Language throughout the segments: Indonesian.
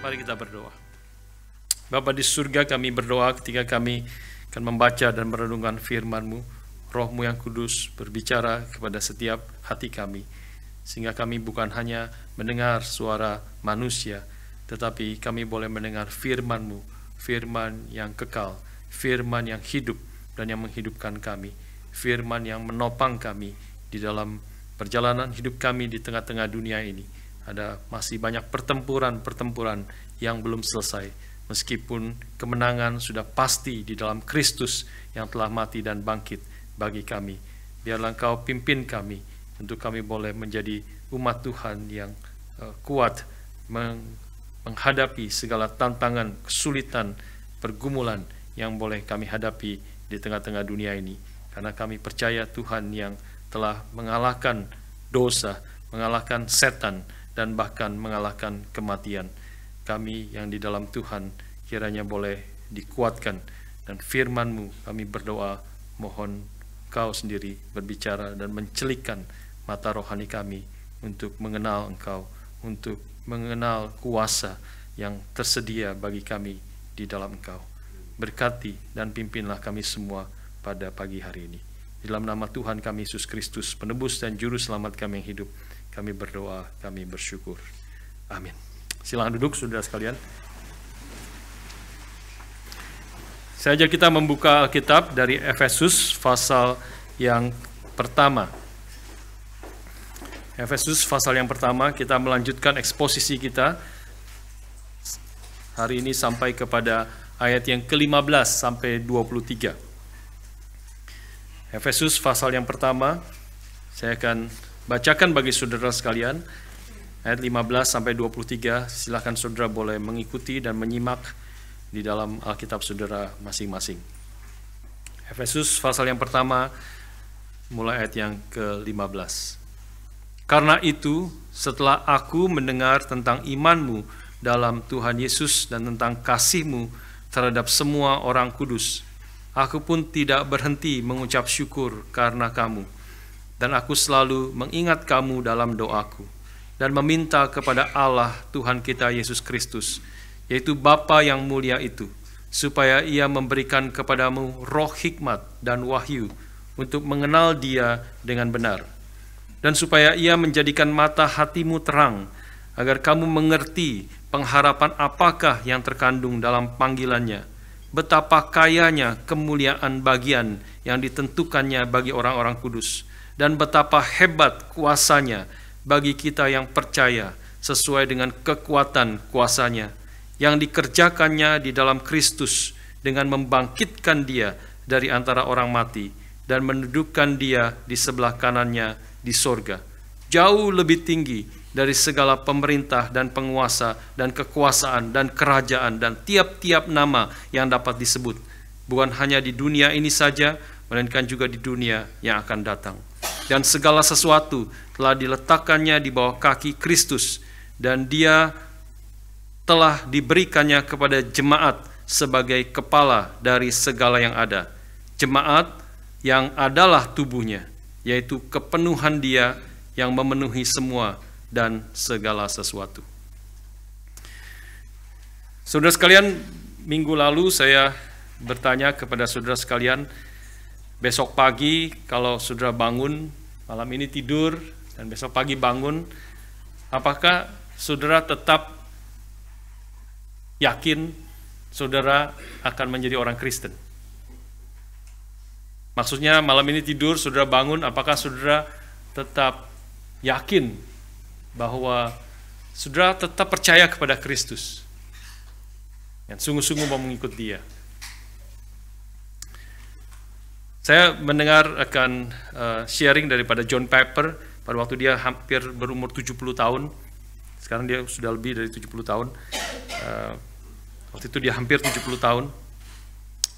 Mari kita berdoa. Bapa di surga, kami berdoa ketika kami akan membaca dan merenungkan firman-Mu. Roh-Mu yang kudus berbicara kepada setiap hati kami, sehingga kami bukan hanya mendengar suara manusia, tetapi kami boleh mendengar firman-Mu, firman yang kekal, firman yang hidup dan yang menghidupkan kami, firman yang menopang kami di dalam perjalanan hidup kami di tengah-tengah dunia ini. Ada masih banyak pertempuran yang belum selesai, meskipun kemenangan sudah pasti di dalam Kristus yang telah mati dan bangkit bagi kami. Biarlah Engkau pimpin kami untuk kami boleh menjadi umat Tuhan yang kuat menghadapi segala tantangan, kesulitan, pergumulan yang boleh kami hadapi di tengah-tengah dunia ini. Karena kami percaya Tuhan yang telah mengalahkan dosa, mengalahkan setan, dan bahkan mengalahkan kematian. Kami yang di dalam Tuhan kiranya boleh dikuatkan, dan firman-Mu kami berdoa, mohon Engkau sendiri berbicara dan mencelikkan mata rohani kami untuk mengenal Engkau, untuk mengenal kuasa yang tersedia bagi kami di dalam Engkau. Berkati dan pimpinlah kami semua pada pagi hari ini. Di dalam nama Tuhan kami Yesus Kristus, penebus dan juru selamat kami yang hidup, kami berdoa, kami bersyukur. Amin. Silakan duduk saudara sekalian. Saya ajak kita membuka Alkitab dari Efesus pasal yang pertama. Efesus pasal yang pertama, kita melanjutkan eksposisi kita hari ini sampai kepada ayat yang ke-15 sampai 23. Efesus pasal yang pertama, saya akan bacakan bagi saudara sekalian ayat 15 sampai 23. Silakan saudara boleh mengikuti dan menyimak di dalam Alkitab saudara masing-masing. Efesus pasal yang pertama mulai ayat yang ke-15. Karena itu, setelah aku mendengar tentang iman-Mu dalam Tuhan Yesus dan tentang kasih-Mu terhadap semua orang kudus, aku pun tidak berhenti mengucap syukur karena kamu. Dan aku selalu mengingat kamu dalam doaku dan meminta kepada Allah Tuhan kita Yesus Kristus, yaitu Bapa yang mulia itu, supaya Ia memberikan kepadamu roh hikmat dan wahyu untuk mengenal Dia dengan benar, dan supaya Ia menjadikan mata hatimu terang, agar kamu mengerti pengharapan apakah yang terkandung dalam panggilannya, betapa kayanya kemuliaan bagian yang ditentukannya bagi orang-orang kudus, dan betapa hebat kuasanya bagi kita yang percaya sesuai dengan kekuatan kuasanya yang dikerjakannya di dalam Kristus dengan membangkitkan Dia dari antara orang mati dan mendudukkan Dia di sebelah kanannya di sorga, jauh lebih tinggi dari segala pemerintah dan penguasa dan kekuasaan dan kerajaan dan tiap-tiap nama yang dapat disebut, bukan hanya di dunia ini saja, melainkan juga di dunia yang akan datang. Dan segala sesuatu telah diletakkannya di bawah kaki Kristus, dan Dia telah diberikannya kepada jemaat sebagai kepala dari segala yang ada. Jemaat yang adalah tubuhnya, yaitu kepenuhan Dia yang memenuhi semua dan segala sesuatu. Saudara sekalian, minggu lalu saya bertanya kepada saudara sekalian, besok pagi kalau saudara bangun, malam ini tidur, dan besok pagi bangun, apakah saudara tetap yakin saudara akan menjadi orang Kristen? Maksudnya malam ini tidur, saudara bangun, apakah saudara tetap yakin bahwa saudara tetap percaya kepada Kristus dan sungguh-sungguh mau mengikut Dia? Saya mendengar akan sharing daripada John Piper pada waktu dia hampir berumur 70 tahun. Sekarang dia sudah lebih dari 70 tahun. Waktu itu dia hampir 70 tahun.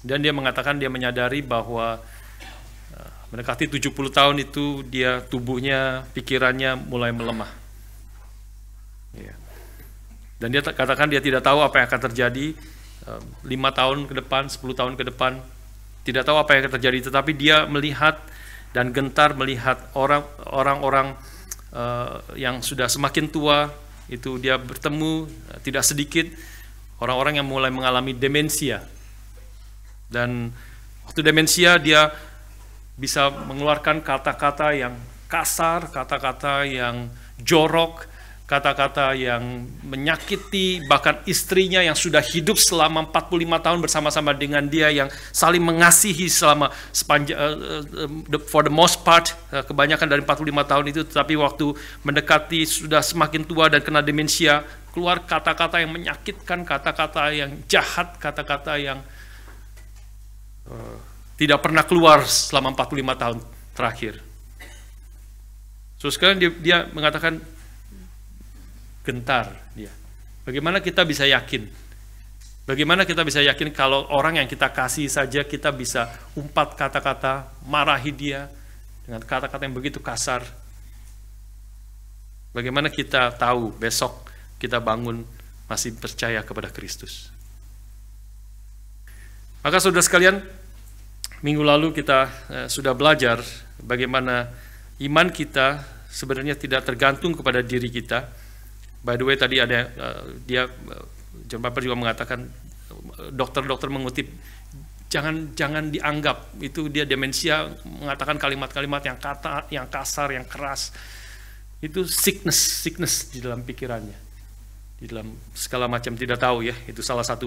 Dan dia mengatakan dia menyadari bahwa mendekati 70 tahun itu dia tubuhnya, pikirannya mulai melemah. Dan dia katakan dia tidak tahu apa yang akan terjadi 5 tahun ke depan, 10 tahun ke depan. Tidak tahu apa yang akan terjadi, tetapi dia melihat dan gentar melihat orang-orang yang sudah semakin tua, itu dia bertemu tidak sedikit orang-orang yang mulai mengalami demensia. Dan waktu demensia dia bisa mengeluarkan kata-kata yang kasar, kata-kata yang jorok, kata-kata yang menyakiti bahkan istrinya yang sudah hidup selama 45 tahun bersama-sama dengan dia, yang saling mengasihi selama for the most part, kebanyakan dari 45 tahun itu, tetapi waktu mendekati sudah semakin tua dan kena demensia, keluar kata-kata yang menyakitkan, kata-kata yang jahat, kata-kata yang tidak pernah keluar selama 45 tahun terakhir. So sekarang dia mengatakan gentar dia. Bagaimana kita bisa yakin? Bagaimana kita bisa yakin kalau orang yang kita kasih saja kita bisa umpat kata-kata, marahi dia dengan kata-kata yang begitu kasar? Bagaimana kita tahu besok kita bangun masih percaya kepada Kristus? Maka saudara sekalian, minggu lalu kita sudah belajar bagaimana iman kita sebenarnya tidak tergantung kepada diri kita. By the way, tadi ada John Piper juga mengatakan, dokter-dokter mengutip, jangan dianggap itu dia demensia, mengatakan kalimat-kalimat yang kasar, yang keras. Itu sickness di dalam pikirannya, di dalam segala macam, tidak tahu ya. Itu salah satu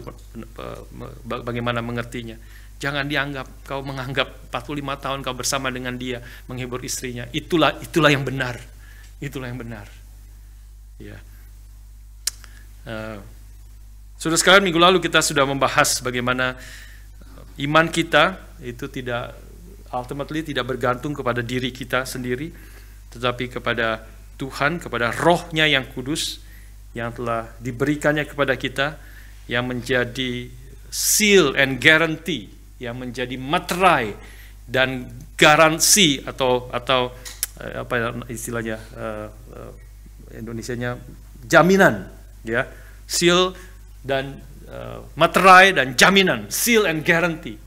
bagaimana mengertinya. Jangan dianggap, kau menganggap 45 tahun kau bersama dengan dia, menghibur istrinya. Itulah yang benar. Itulah yang benar. Ya. Saudara sekalian, minggu lalu kita sudah membahas bagaimana iman kita itu tidak bergantung kepada diri kita sendiri, tetapi kepada Tuhan, kepada Roh-Nya yang kudus yang telah diberikannya kepada kita, yang menjadi seal and guarantee, yang menjadi materai dan garansi atau apa istilahnya Indonesianya, jaminan. Ya, seal dan materai dan jaminan, seal and guarantee,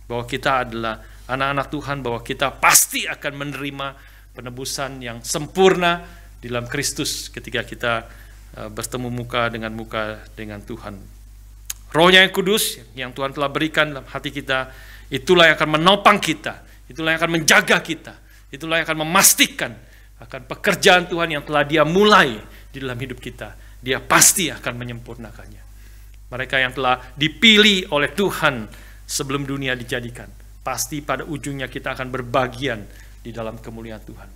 bahwa kita adalah anak-anak Tuhan, bahwa kita pasti akan menerima penebusan yang sempurna di dalam Kristus ketika kita bertemu muka dengan Tuhan. Roh-Nya yang kudus yang Tuhan telah berikan dalam hati kita, itulah yang akan menopang kita, itulah yang akan menjaga kita, itulah yang akan memastikan akan pekerjaan Tuhan yang telah Dia mulai di dalam hidup kita. Dia pasti akan menyempurnakannya. Mereka yang telah dipilih oleh Tuhan sebelum dunia dijadikan, pasti pada ujungnya kita akan berbagian di dalam kemuliaan Tuhan.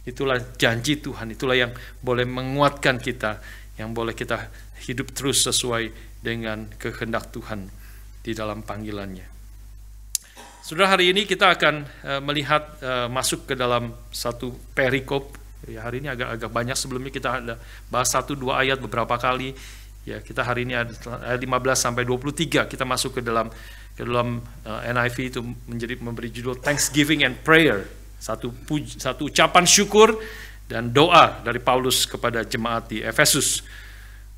Itulah janji Tuhan, itulah yang boleh menguatkan kita, yang boleh kita hidup terus sesuai dengan kehendak Tuhan di dalam panggilannya. Saudara, hari ini kita akan melihat masuk ke dalam satu perikop. Ya, hari ini agak banyak, sebelumnya kita ada bahas 1-2 ayat beberapa kali. Ya, kita hari ini ada ayat 15 sampai 23, kita masuk ke dalam NIV itu memberi judul Thanksgiving and Prayer. Satu ucapan syukur dan doa dari Paulus kepada jemaat di Efesus.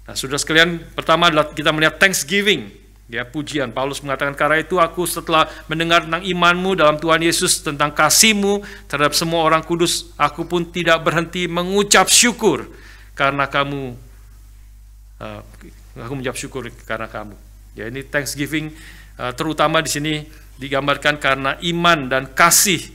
Nah, saudara sekalian, pertama adalah kita melihat Thanksgiving. Ya, pujian. Paulus mengatakan, karena itu aku setelah mendengar tentang imanmu dalam Tuhan Yesus, tentang kasihmu terhadap semua orang kudus, aku pun tidak berhenti mengucap syukur karena kamu. Aku mengucap syukur karena kamu. Ya, ini Thanksgiving terutama di sini digambarkan karena iman dan kasih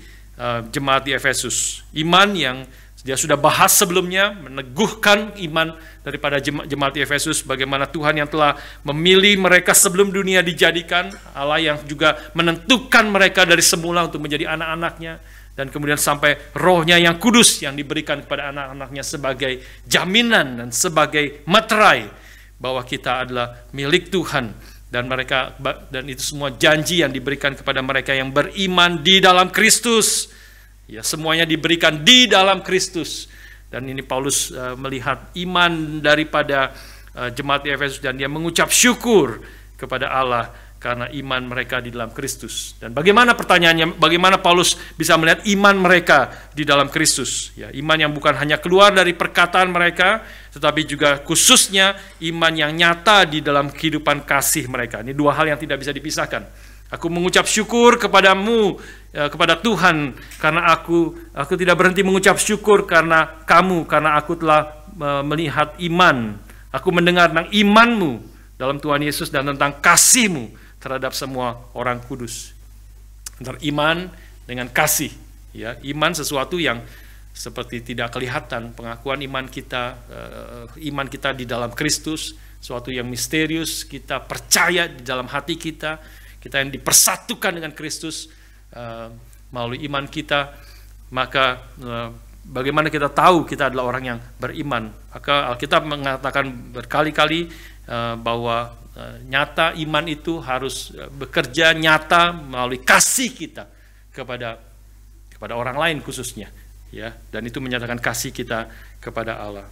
jemaat di Efesus. Iman yang dia sudah bahas sebelumnya, meneguhkan iman daripada jemaat di Efesus, bagaimana Tuhan yang telah memilih mereka sebelum dunia dijadikan, Allah yang juga menentukan mereka dari semula untuk menjadi anak-anaknya, dan kemudian sampai Roh-Nya yang kudus yang diberikan kepada anak-anaknya sebagai jaminan dan sebagai materai bahwa kita adalah milik Tuhan, dan itu semua janji yang diberikan kepada mereka yang beriman di dalam Kristus. Ya, semuanya diberikan di dalam Kristus. Dan ini Paulus melihat iman daripada jemaat di Efesus, dan dia mengucap syukur kepada Allah karena iman mereka di dalam Kristus. Dan bagaimana pertanyaannya, bagaimana Paulus bisa melihat iman mereka di dalam Kristus? Ya, iman yang bukan hanya keluar dari perkataan mereka, tetapi juga khususnya iman yang nyata di dalam kehidupan kasih mereka. Ini dua hal yang tidak bisa dipisahkan. Aku mengucap syukur kepadamu, kepada Tuhan, karena aku tidak berhenti mengucap syukur karena kamu, karena aku telah melihat iman. Aku mendengar tentang imanmu dalam Tuhan Yesus dan tentang kasihmu terhadap semua orang kudus. Antara iman dengan kasih, ya, iman sesuatu yang seperti tidak kelihatan, pengakuan iman kita di dalam Kristus, suatu yang misterius, kita percaya di dalam hati kita yang dipersatukan dengan Kristus melalui iman kita. Maka bagaimana kita tahu kita adalah orang yang beriman? Maka Alkitab mengatakan berkali-kali bahwa nyata iman itu harus bekerja nyata melalui kasih kita kepada orang lain khususnya, ya, dan itu menyatakan kasih kita kepada Allah.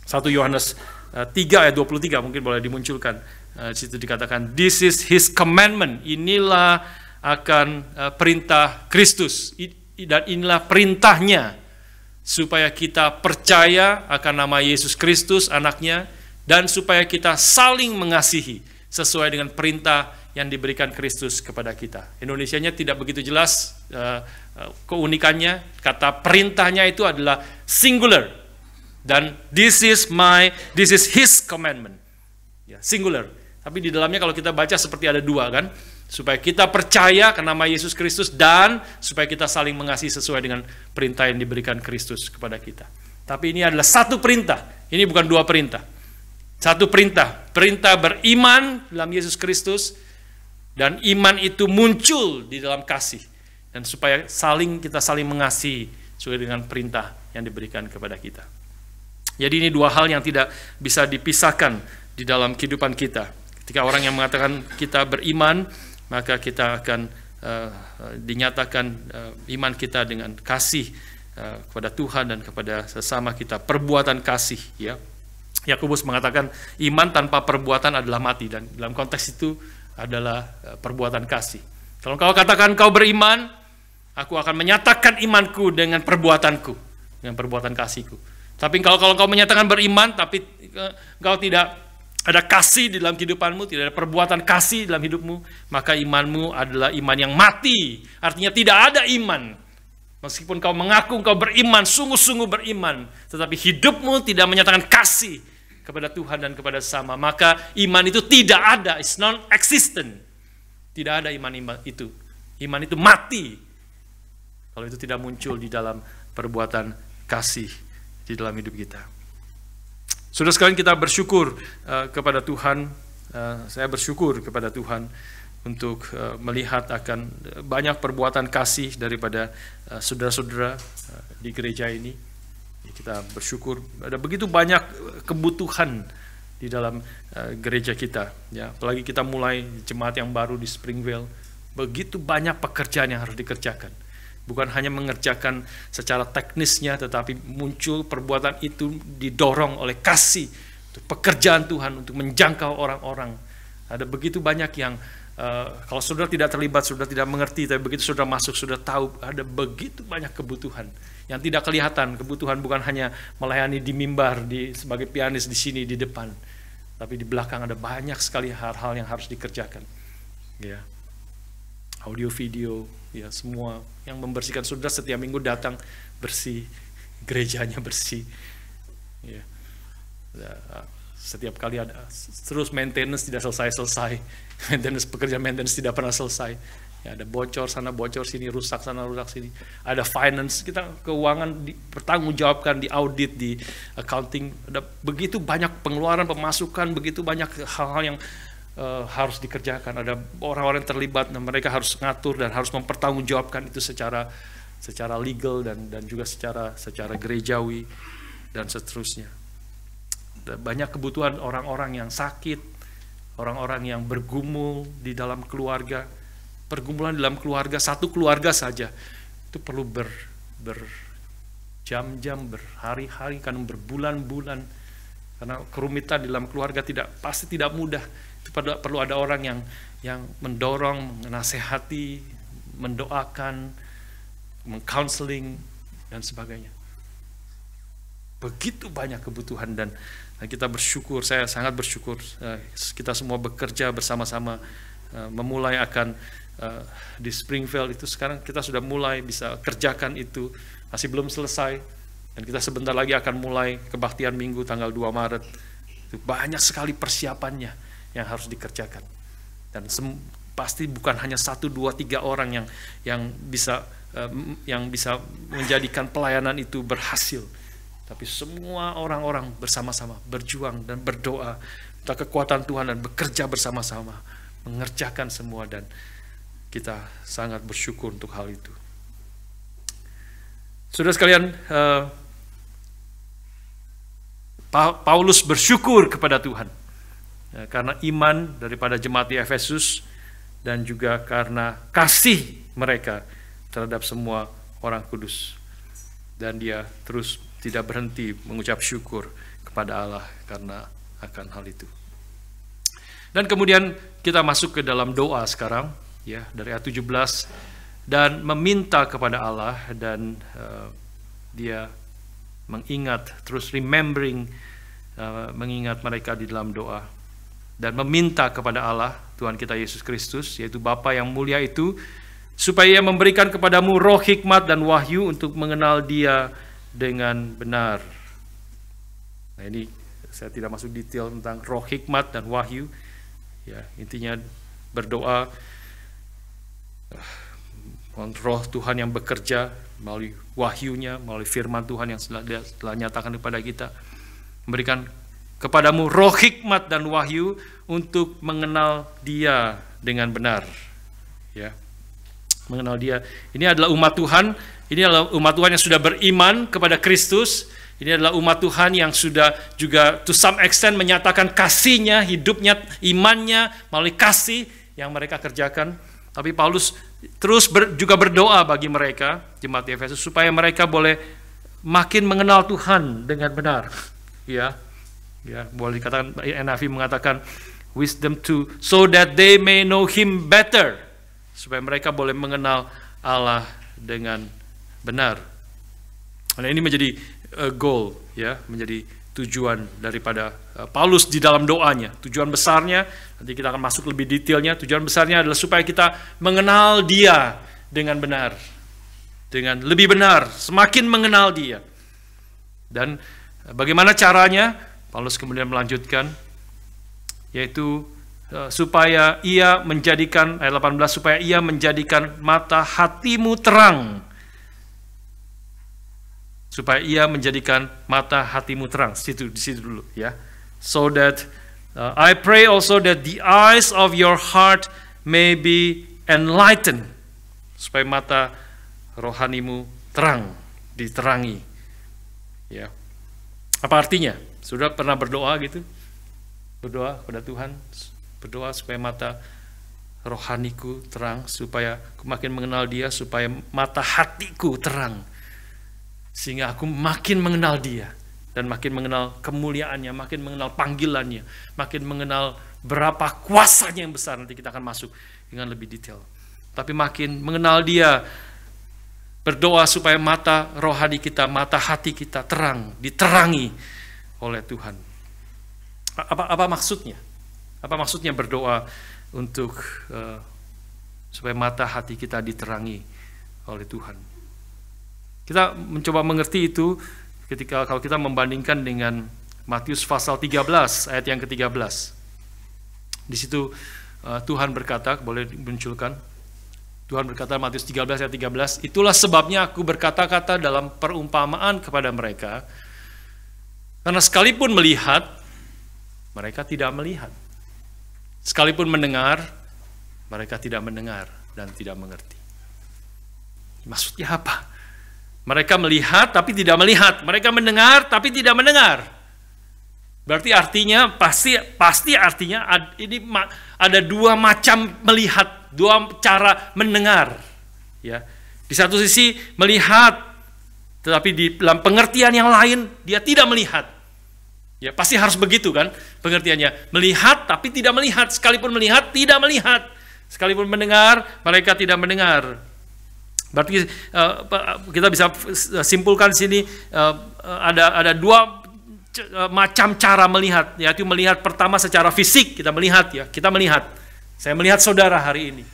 1 Yohanes 3 ayat 23 mungkin boleh dimunculkan. Di situ dikatakan, this is his commandment. Inilah akan perintah Kristus, dan inilah perintahnya, supaya kita percaya akan nama Yesus Kristus anaknya, dan supaya kita saling mengasihi sesuai dengan perintah yang diberikan Kristus kepada kita. Indonesianya tidak begitu jelas keunikannya. Kata perintahnya itu adalah singular, dan this is his commandment, ya, singular. Tapi di dalamnya kalau kita baca seperti ada dua, kan, supaya kita percaya ke nama Yesus Kristus dan supaya kita saling mengasihi sesuai dengan perintah yang diberikan Kristus kepada kita. Tapi ini adalah satu perintah, ini bukan dua perintah. Satu perintah beriman dalam Yesus Kristus, dan iman itu muncul di dalam kasih, dan supaya kita saling mengasihi sesuai dengan perintah yang diberikan kepada kita. Jadi ini dua hal yang tidak bisa dipisahkan di dalam kehidupan kita. Ketika orang yang mengatakan kita beriman, maka kita akan dinyatakan iman kita dengan kasih kepada Tuhan dan kepada sesama kita, perbuatan kasih, ya. Yakobus mengatakan iman tanpa perbuatan adalah mati, dan dalam konteks itu adalah perbuatan kasih. Kalau kau katakan kau beriman, aku akan menyatakan imanku dengan perbuatanku, dengan perbuatan kasihku. Tapi kalau kau menyatakan beriman tapi kau tidak ada kasih di dalam kehidupanmu, tidak ada perbuatan kasih dalam hidupmu, maka imanmu adalah iman yang mati. Artinya tidak ada iman. Meskipun kau mengaku kau beriman, sungguh-sungguh beriman, tetapi hidupmu tidak menyatakan kasih kepada Tuhan dan kepada sesama, maka iman itu tidak ada, it's non-existent. Tidak ada iman itu. Iman itu mati kalau itu tidak muncul di dalam perbuatan kasih di dalam hidup kita. Saudara sekalian, kita bersyukur kepada Tuhan. Saya bersyukur kepada Tuhan untuk melihat akan banyak perbuatan kasih daripada saudara-saudara di gereja ini. Kita bersyukur ada begitu banyak kebutuhan di dalam gereja kita, ya. Apalagi kita mulai jemaat yang baru di Springvale, begitu banyak pekerjaan yang harus dikerjakan. Bukan hanya mengerjakan secara teknisnya, tetapi muncul perbuatan itu didorong oleh kasih untuk pekerjaan Tuhan, untuk menjangkau orang-orang. Ada begitu banyak yang kalau saudara tidak terlibat, saudara tidak mengerti, tapi begitu saudara masuk, saudara tahu ada begitu banyak kebutuhan yang tidak kelihatan. Kebutuhan bukan hanya melayani di mimbar, sebagai pianis di sini di depan, tapi di belakang ada banyak sekali hal-hal yang harus dikerjakan, ya. Audio, video, ya, semua yang membersihkan. Saudara setiap minggu datang bersih, gerejanya bersih, ya. Setiap kali ada terus maintenance tidak selesai, pekerjaan maintenance tidak pernah selesai, ya, ada bocor sana bocor sini, rusak sana rusak sini. Ada finance, kita keuangan dipertanggungjawabkan, di audit, di accounting, ada begitu banyak pengeluaran, pemasukan, begitu banyak hal-hal yang harus dikerjakan. Ada orang-orang yang terlibat, dan mereka harus ngatur dan harus mempertanggungjawabkan itu secara legal dan juga secara gerejawi dan seterusnya. Ada banyak kebutuhan orang-orang yang sakit, orang-orang yang bergumul di dalam keluarga. Pergumulan dalam keluarga, satu keluarga saja itu perlu berjam-jam, berhari-hari, kadang berbulan-bulan, karena kerumitan di dalam keluarga pasti tidak mudah. Itu perlu ada orang yang mendorong, menasehati, mendoakan, mengcounseling dan sebagainya. Begitu banyak kebutuhan, dan kita bersyukur, saya sangat bersyukur, kita semua bekerja bersama-sama memulai akan di Springfield itu, sekarang kita sudah mulai bisa kerjakan itu, masih belum selesai, dan kita sebentar lagi akan mulai kebaktian minggu tanggal 2 Maret. Itu banyak sekali persiapannya yang harus dikerjakan, dan pasti bukan hanya 1, 2, 3 orang yang bisa menjadikan pelayanan itu berhasil, tapi semua orang-orang bersama-sama berjuang dan berdoa minta kekuatan Tuhan dan bekerja bersama-sama mengerjakan semua, dan kita sangat bersyukur untuk hal itu. Saudara sekalian, Paulus bersyukur kepada Tuhan karena iman daripada jemaat di Efesus, dan juga karena kasih mereka terhadap semua orang kudus, dan dia terus tidak berhenti mengucap syukur kepada Allah karena akan hal itu. Dan kemudian kita masuk ke dalam doa sekarang, ya, dari ayat 17, dan meminta kepada Allah, dan dia mengingat, terus mengingat mereka di dalam doa, dan meminta kepada Allah Tuhan kita Yesus Kristus, yaitu Bapa yang mulia itu, supaya Ia memberikan kepadamu roh hikmat dan wahyu untuk mengenal Dia dengan benar. Nah, ini saya tidak masuk detail tentang roh hikmat dan wahyu. Ya, intinya berdoa roh Tuhan yang bekerja melalui wahyunya, melalui firman Tuhan yang telah nyatakan kepada kita, memberikan kepadamu roh hikmat dan wahyu untuk mengenal Dia dengan benar. Ya, mengenal Dia. Ini adalah umat Tuhan. Ini adalah umat Tuhan yang sudah beriman kepada Kristus. Ini adalah umat Tuhan yang sudah juga to some extent menyatakan kasihnya, hidupnya, imannya melalui kasih yang mereka kerjakan. Tapi Paulus terus juga berdoa bagi mereka, jemaat di Efesus, supaya mereka boleh makin mengenal Tuhan dengan benar. Ya, boleh dikatakan, NIV mengatakan wisdom to so that they may know Him better, supaya mereka boleh mengenal Allah dengan benar. Nah, ini menjadi goal, ya, menjadi tujuan daripada Paulus di dalam doanya. Tujuan besarnya, nanti kita akan masuk lebih detailnya. Tujuan besarnya adalah supaya kita mengenal Dia dengan benar, dengan lebih benar, semakin mengenal Dia. Dan bagaimana caranya? Paulus kemudian melanjutkan, yaitu supaya Ia menjadikan, ayat 18, supaya Ia menjadikan mata hatimu terang. Supaya Ia menjadikan mata hatimu terang. Di situ dulu, ya. So that I pray also that the eyes of your heart may be enlightened. Supaya mata rohanimu terang, diterangi. Ya. Apa artinya? Sudah pernah berdoa gitu? Berdoa kepada Tuhan, berdoa supaya mata rohaniku terang, supaya aku makin mengenal Dia, supaya mata hatiku terang. Sehingga aku makin mengenal Dia, dan makin mengenal kemuliaannya, makin mengenal panggilannya, makin mengenal berapa kuasanya yang besar. Nanti kita akan masuk dengan lebih detail. Tapi makin mengenal Dia, berdoa supaya mata rohani kita, mata hati kita terang, diterangi oleh Tuhan. Apa maksudnya? Apa maksudnya berdoa untuk supaya mata hati kita diterangi oleh Tuhan? Kita mencoba mengerti itu kalau kita membandingkan dengan Matius pasal 13 ayat yang ke-13. Di situ Tuhan berkata, boleh dimunculkan. Tuhan berkata Matius 13 ayat 13, itulah sebabnya aku berkata-kata dalam perumpamaan kepada mereka, karena sekalipun melihat, mereka tidak melihat. Sekalipun mendengar, mereka tidak mendengar dan tidak mengerti. Maksudnya apa? Mereka melihat tapi tidak melihat. Mereka mendengar tapi tidak mendengar. Berarti artinya, pasti artinya ini ada dua macam melihat, dua cara mendengar. Ya. Di satu sisi melihat, tetapi di dalam pengertian yang lain dia tidak melihat. Ya, pasti harus begitu kan pengertiannya. Melihat tapi tidak melihat. Sekalipun melihat tidak melihat. Sekalipun mendengar mereka tidak mendengar. Berarti kita bisa simpulkan di sini ada dua macam cara melihat, yaitu melihat pertama secara fisik, kita melihat, ya, kita melihat Saya melihat saudara hari ini.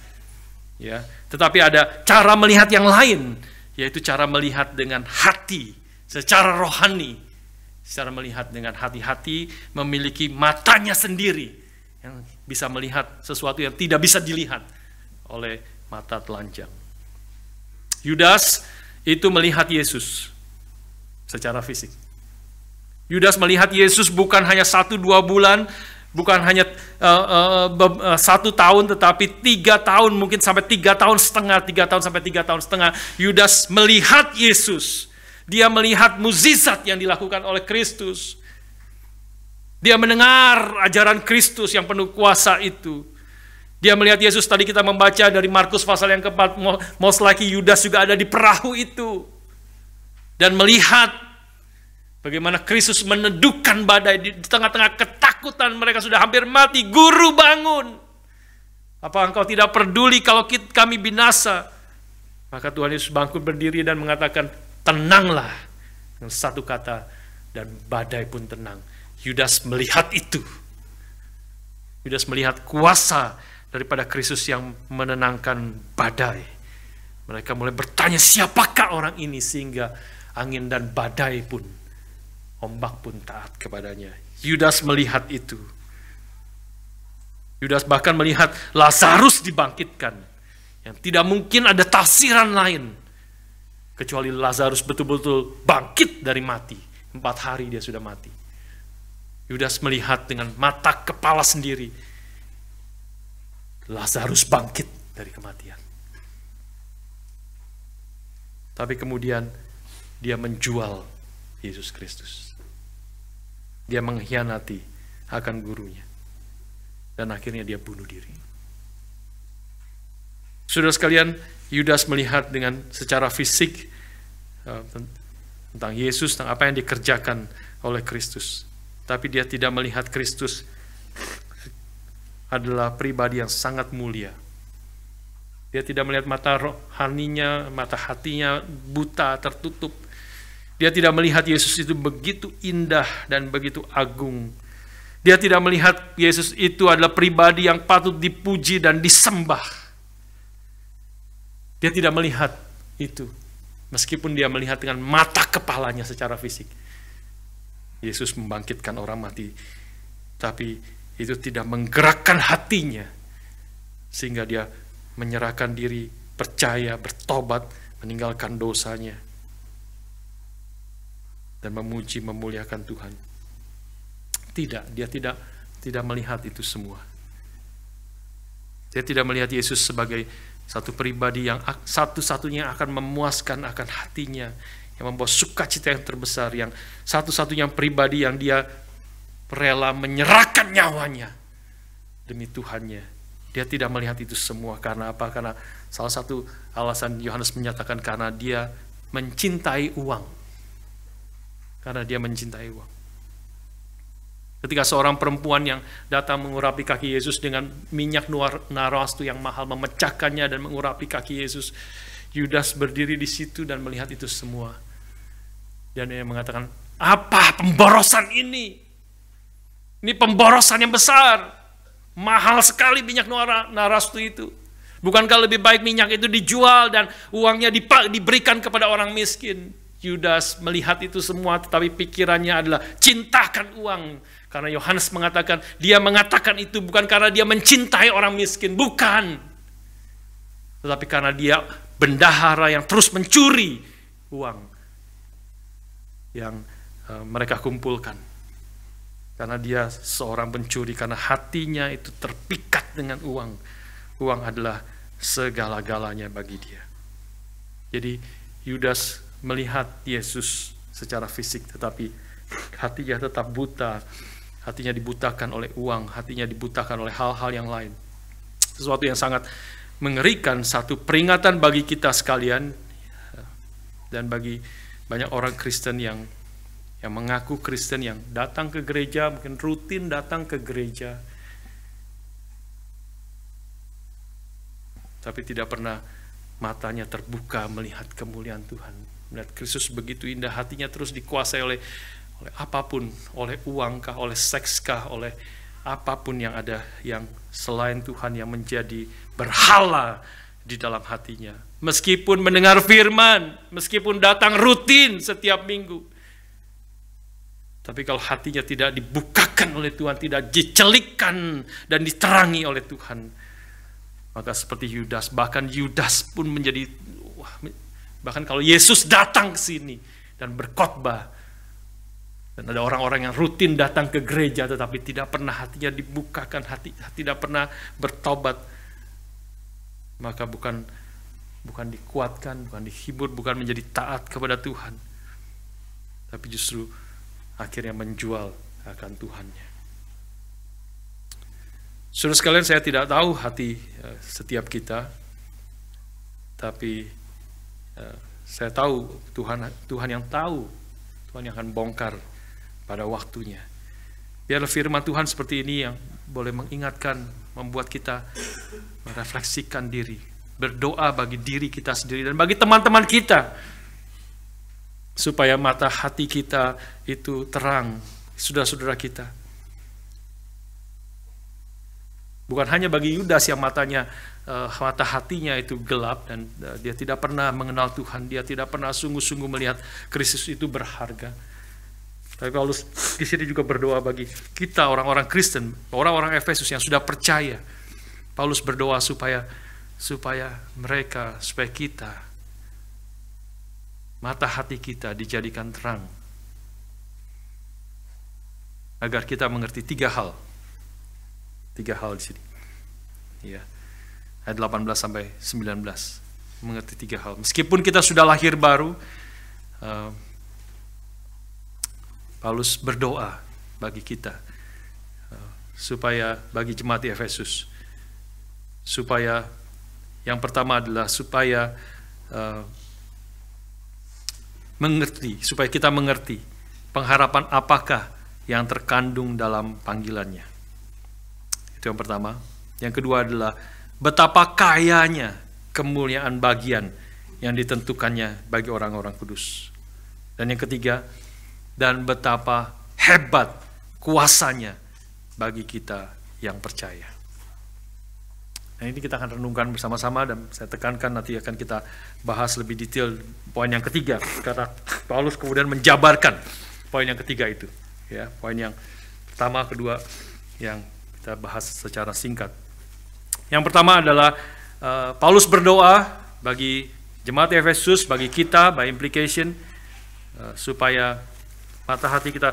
Ya, tetapi ada cara melihat yang lain, yaitu cara melihat dengan hati, secara rohani. Secara melihat dengan hati-hati, memiliki matanya sendiri yang bisa melihat sesuatu yang tidak bisa dilihat oleh mata telanjang. Yudas itu melihat Yesus secara fisik. Yudas melihat Yesus bukan hanya 1-2 bulan, bukan hanya 1 tahun, tetapi 3 tahun, mungkin sampai 3 tahun setengah, 3 tahun sampai 3 tahun setengah. Yudas melihat Yesus. Dia melihat mukjizat yang dilakukan oleh Kristus. Dia mendengar ajaran Kristus yang penuh kuasa itu. Dia melihat Yesus, tadi kita membaca dari Markus pasal yang keempat, most likely Yudas juga ada di perahu itu. Dan melihat bagaimana Kristus menedukkan badai di tengah-tengah ketakutan, mereka sudah hampir mati. Guru, bangun. Apa engkau tidak peduli kalau kami binasa? Maka Tuhan Yesus bangkit berdiri dan mengatakan, tenanglah, dengan satu kata, dan badai pun tenang. Yudas melihat itu. Yudas melihat kuasa daripada Kristus yang menenangkan badai. Mereka mulai bertanya, siapakah orang ini, sehingga angin dan badai pun, ombak pun taat kepadanya. Yudas melihat itu. Yudas bahkan melihat Lazarus dibangkitkan, yang tidak mungkin ada tafsiran lain kecuali Lazarus betul-betul bangkit dari mati. 4 hari dia sudah mati. Yudas melihat dengan mata kepala sendiri Lazarus bangkit dari kematian. Tapi kemudian dia menjual Yesus Kristus. Dia mengkhianati akan gurunya. Dan akhirnya dia bunuh diri. Saudara sekalian, Yudas melihat dengan secara fisik tentang Yesus, tentang apa yang dikerjakan oleh Kristus. Tapi dia tidak melihat Kristus adalah pribadi yang sangat mulia. Dia tidak melihat mata rohaninya, mata hatinya buta, tertutup. Dia tidak melihat Yesus itu begitu indah dan begitu agung. Dia tidak melihat Yesus itu adalah pribadi yang patut dipuji dan disembah. Dia tidak melihat itu. Meskipun dia melihat dengan mata kepalanya secara fisik. Yesus membangkitkan orang mati. Tapi itu tidak menggerakkan hatinya. Sehingga dia menyerahkan diri, percaya, bertobat, meninggalkan dosanya. Dan memuji, memuliakan Tuhan. Tidak, dia tidak melihat itu semua. Dia tidak melihat Yesus sebagai satu pribadi yang satu-satunya akan memuaskan akan hatinya, yang membawa sukacita yang terbesar, yang satu-satunya pribadi yang dia rela menyerahkan nyawanya demi Tuhannya. Dia tidak melihat itu semua. Karena apa? Karena salah satu alasan Yohanes menyatakan karena dia mencintai uang. Karena dia mencintai uang. Ketika seorang perempuan yang datang mengurapi kaki Yesus dengan minyak narawastu yang mahal, memecahkannya dan mengurapi kaki Yesus, Yudas berdiri di situ dan melihat itu semua. Dan dia mengatakan, apa pemborosan ini? Ini pemborosan yang besar. Mahal sekali minyak narawastu itu. Bukankah lebih baik minyak itu dijual dan uangnya diberikan kepada orang miskin? Yudas melihat itu semua, tetapi pikirannya adalah cintakan uang. Karena Yohanes mengatakan, dia mengatakan itu bukan karena dia mencintai orang miskin. Bukan. Tetapi karena dia bendahara yang terus mencuri uang yang mereka kumpulkan. Karena dia seorang pencuri, karena hatinya itu terpikat dengan uang. Uang adalah segala-galanya bagi dia. Jadi Yudas melihat Yesus secara fisik, tetapi hatinya tetap buta. Hatinya dibutakan oleh uang, hatinya dibutakan oleh hal-hal yang lain. Sesuatu yang sangat mengerikan, satu peringatan bagi kita sekalian, dan bagi banyak orang Kristen yang mengaku Kristen, yang datang ke gereja, mungkin rutin datang ke gereja, tapi tidak pernah matanya terbuka melihat kemuliaan Tuhan. Melihat Kristus begitu indah, hatinya terus dikuasai oleh apapun, oleh uang kah, oleh seks kah, oleh apapun yang ada yang selain Tuhan yang menjadi berhala di dalam hatinya. Meskipun mendengar firman, meskipun datang rutin setiap minggu, tapi kalau hatinya tidak dibukakan oleh Tuhan, tidak dicelikkan dan diterangi oleh Tuhan, maka seperti Yudas, bahkan Yudas pun menjadi, bahkan kalau Yesus datang ke sini dan berkhotbah, dan ada orang-orang yang rutin datang ke gereja tetapi tidak pernah hatinya dibukakan, tidak pernah bertobat, maka bukan dikuatkan, bukan dihibur, bukan menjadi taat kepada Tuhan, tapi justru akhirnya menjual akan Tuhannya. Saudara sekalian, saya tidak tahu hati setiap kita, tapi saya tahu Tuhan yang tahu, Tuhan yang akan bongkar pada waktunya. Biarlah firman Tuhan seperti ini yang boleh mengingatkan, membuat kita merefleksikan diri, berdoa bagi diri kita sendiri dan bagi teman-teman kita, supaya mata hati kita itu terang, saudara-saudara kita. Bukan hanya bagi Yudas yang mata hatinya itu gelap dan dia tidak pernah mengenal Tuhan, dia tidak pernah sungguh-sungguh melihat Kristus itu berharga. Tapi Paulus di sini juga berdoa bagi kita orang-orang Kristen, orang-orang Efesus yang sudah percaya. Paulus berdoa supaya kita, mata hati kita dijadikan terang, agar kita mengerti tiga hal di sini. Ya, ayat 18 sampai 19 mengerti tiga hal. Meskipun kita sudah lahir baru, Paulus berdoa bagi kita, supaya bagi jemaat di Efesus, supaya yang pertama adalah supaya supaya kita mengerti pengharapan apakah yang terkandung dalam panggilannya. Itu yang pertama. Yang kedua adalah betapa kayanya kemuliaan bagian yang ditentukannya bagi orang-orang kudus. Dan yang ketiga, dan betapa hebat kuasanya bagi kita yang percaya. Nah, ini kita akan renungkan bersama-sama dan saya tekankan nanti akan kita bahas lebih detail poin yang ketiga, karena Paulus kemudian menjabarkan poin yang ketiga itu. Ya, poin yang pertama, kedua yang kita bahas secara singkat. Yang pertama adalah Paulus berdoa bagi jemaat Efesus, bagi kita, by implication, supaya mata hati kita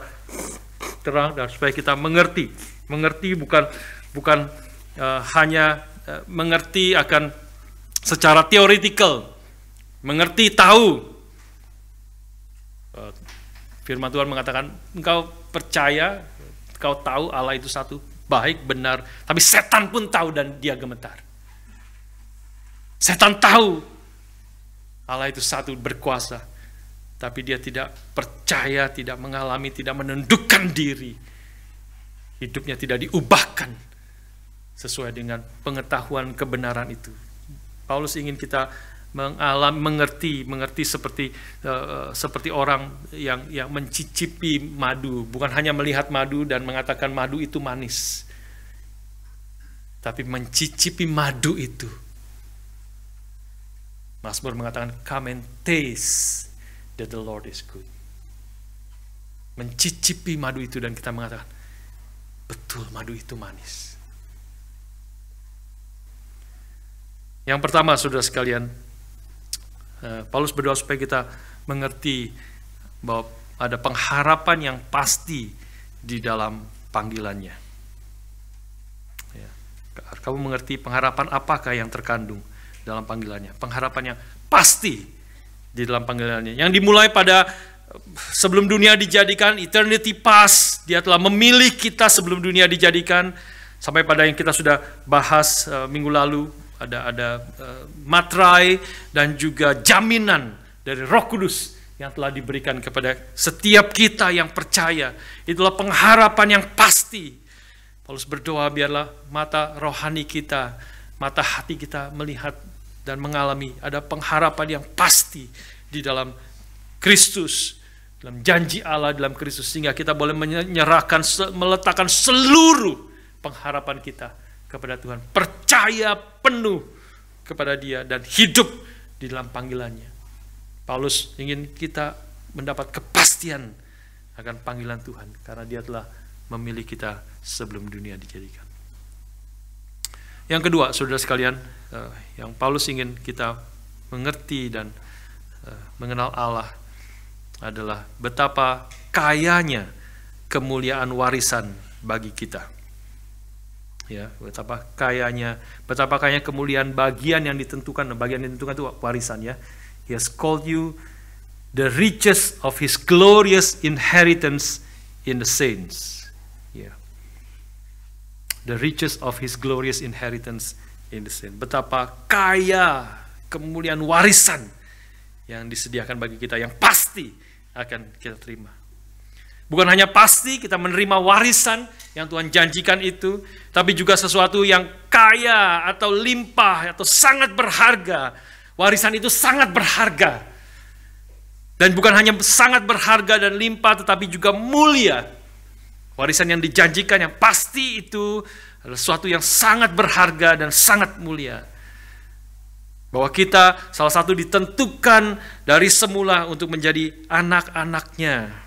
terang dan supaya kita mengerti bukan hanya mengerti akan secara theoretical, mengerti, tahu. Firman Tuhan mengatakan, engkau percaya, engkau tahu Allah itu satu, baik, benar, tapi setan pun tahu dan dia gemetar. Setan tahu Allah itu satu, berkuasa, tapi dia tidak percaya, tidak mengalami, tidak menundukkan diri. Hidupnya tidak diubahkan sesuai dengan pengetahuan kebenaran itu. Paulus ingin kita mengerti seperti orang yang mencicipi madu, bukan hanya melihat madu dan mengatakan madu itu manis, tapi mencicipi madu itu. Mazmur mengatakan, come and taste that the Lord is good. Mencicipi madu itu dan kita mengatakan, betul madu itu manis. Yang pertama, saudara sekalian, Paulus berdoa supaya kita mengerti bahwa ada pengharapan yang pasti di dalam panggilannya. Ya. Kamu mengerti pengharapan apakah yang terkandung dalam panggilannya? Pengharapan yang pasti di dalam panggilannya, yang dimulai pada sebelum dunia dijadikan, eternity past, dia telah memilih kita sebelum dunia dijadikan, sampai pada yang kita sudah bahas minggu lalu, ada materai dan juga jaminan dari Roh Kudus yang telah diberikan kepada setiap kita yang percaya. Itulah pengharapan yang pasti. Paulus berdoa, biarlah mata rohani kita, mata hati kita melihat dan mengalami ada pengharapan yang pasti di dalam Kristus, dalam janji Allah dalam Kristus, sehingga kita boleh menyerahkan, meletakkan seluruh pengharapan kita kepada Tuhan. Percaya penuh kepada Dia dan hidup di dalam panggilannya. Paulus ingin kita mendapat kepastian akan panggilan Tuhan karena Dia telah memilih kita sebelum dunia dijadikan. Yang kedua, saudara sekalian, yang Paulus ingin kita mengerti dan mengenal Allah adalah betapa kayanya kemuliaan warisan bagi kita. Ya, betapa kayanya kemuliaan bagian yang ditentukan itu warisan ya. He has called you the riches of his glorious inheritance in the saints. Yeah. The riches of his glorious inheritance in the saints. Betapa kaya kemuliaan warisan yang disediakan bagi kita, yang pasti akan kita terima. Bukan hanya pasti kita menerima warisan yang Tuhan janjikan itu, tapi juga sesuatu yang kaya atau limpah atau sangat berharga. Warisan itu sangat berharga. Dan bukan hanya sangat berharga dan limpah, tetapi juga mulia. Warisan yang dijanjikan yang pasti itu adalah sesuatu yang sangat berharga dan sangat mulia. Bahwa kita salah satu ditentukan dari semula untuk menjadi anak-anaknya.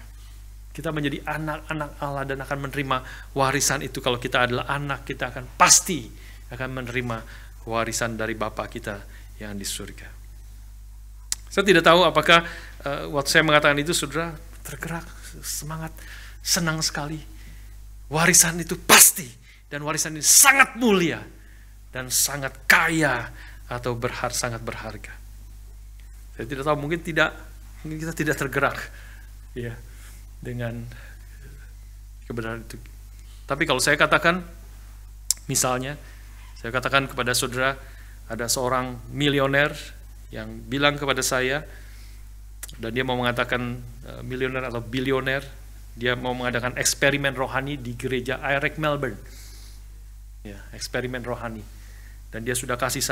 Kita menjadi anak-anak Allah dan akan menerima warisan itu. Kalau kita adalah anak, kita akan pasti akan menerima warisan dari Bapa kita yang di surga. Saya tidak tahu apakah waktu saya mengatakan itu saudara tergerak, semangat, senang sekali. Warisan itu pasti, dan warisan ini sangat mulia dan sangat kaya atau sangat berharga. Saya tidak tahu, mungkin kita tidak tergerak ya dengan kebenaran itu. Tapi kalau saya katakan, misalnya saya katakan kepada saudara, ada seorang milioner yang bilang kepada saya, dan dia mau mengatakan milioner atau bilioner, dia mau mengadakan eksperimen rohani di gereja IREC Melbourne. Ya, eksperimen rohani. Dan dia sudah kasih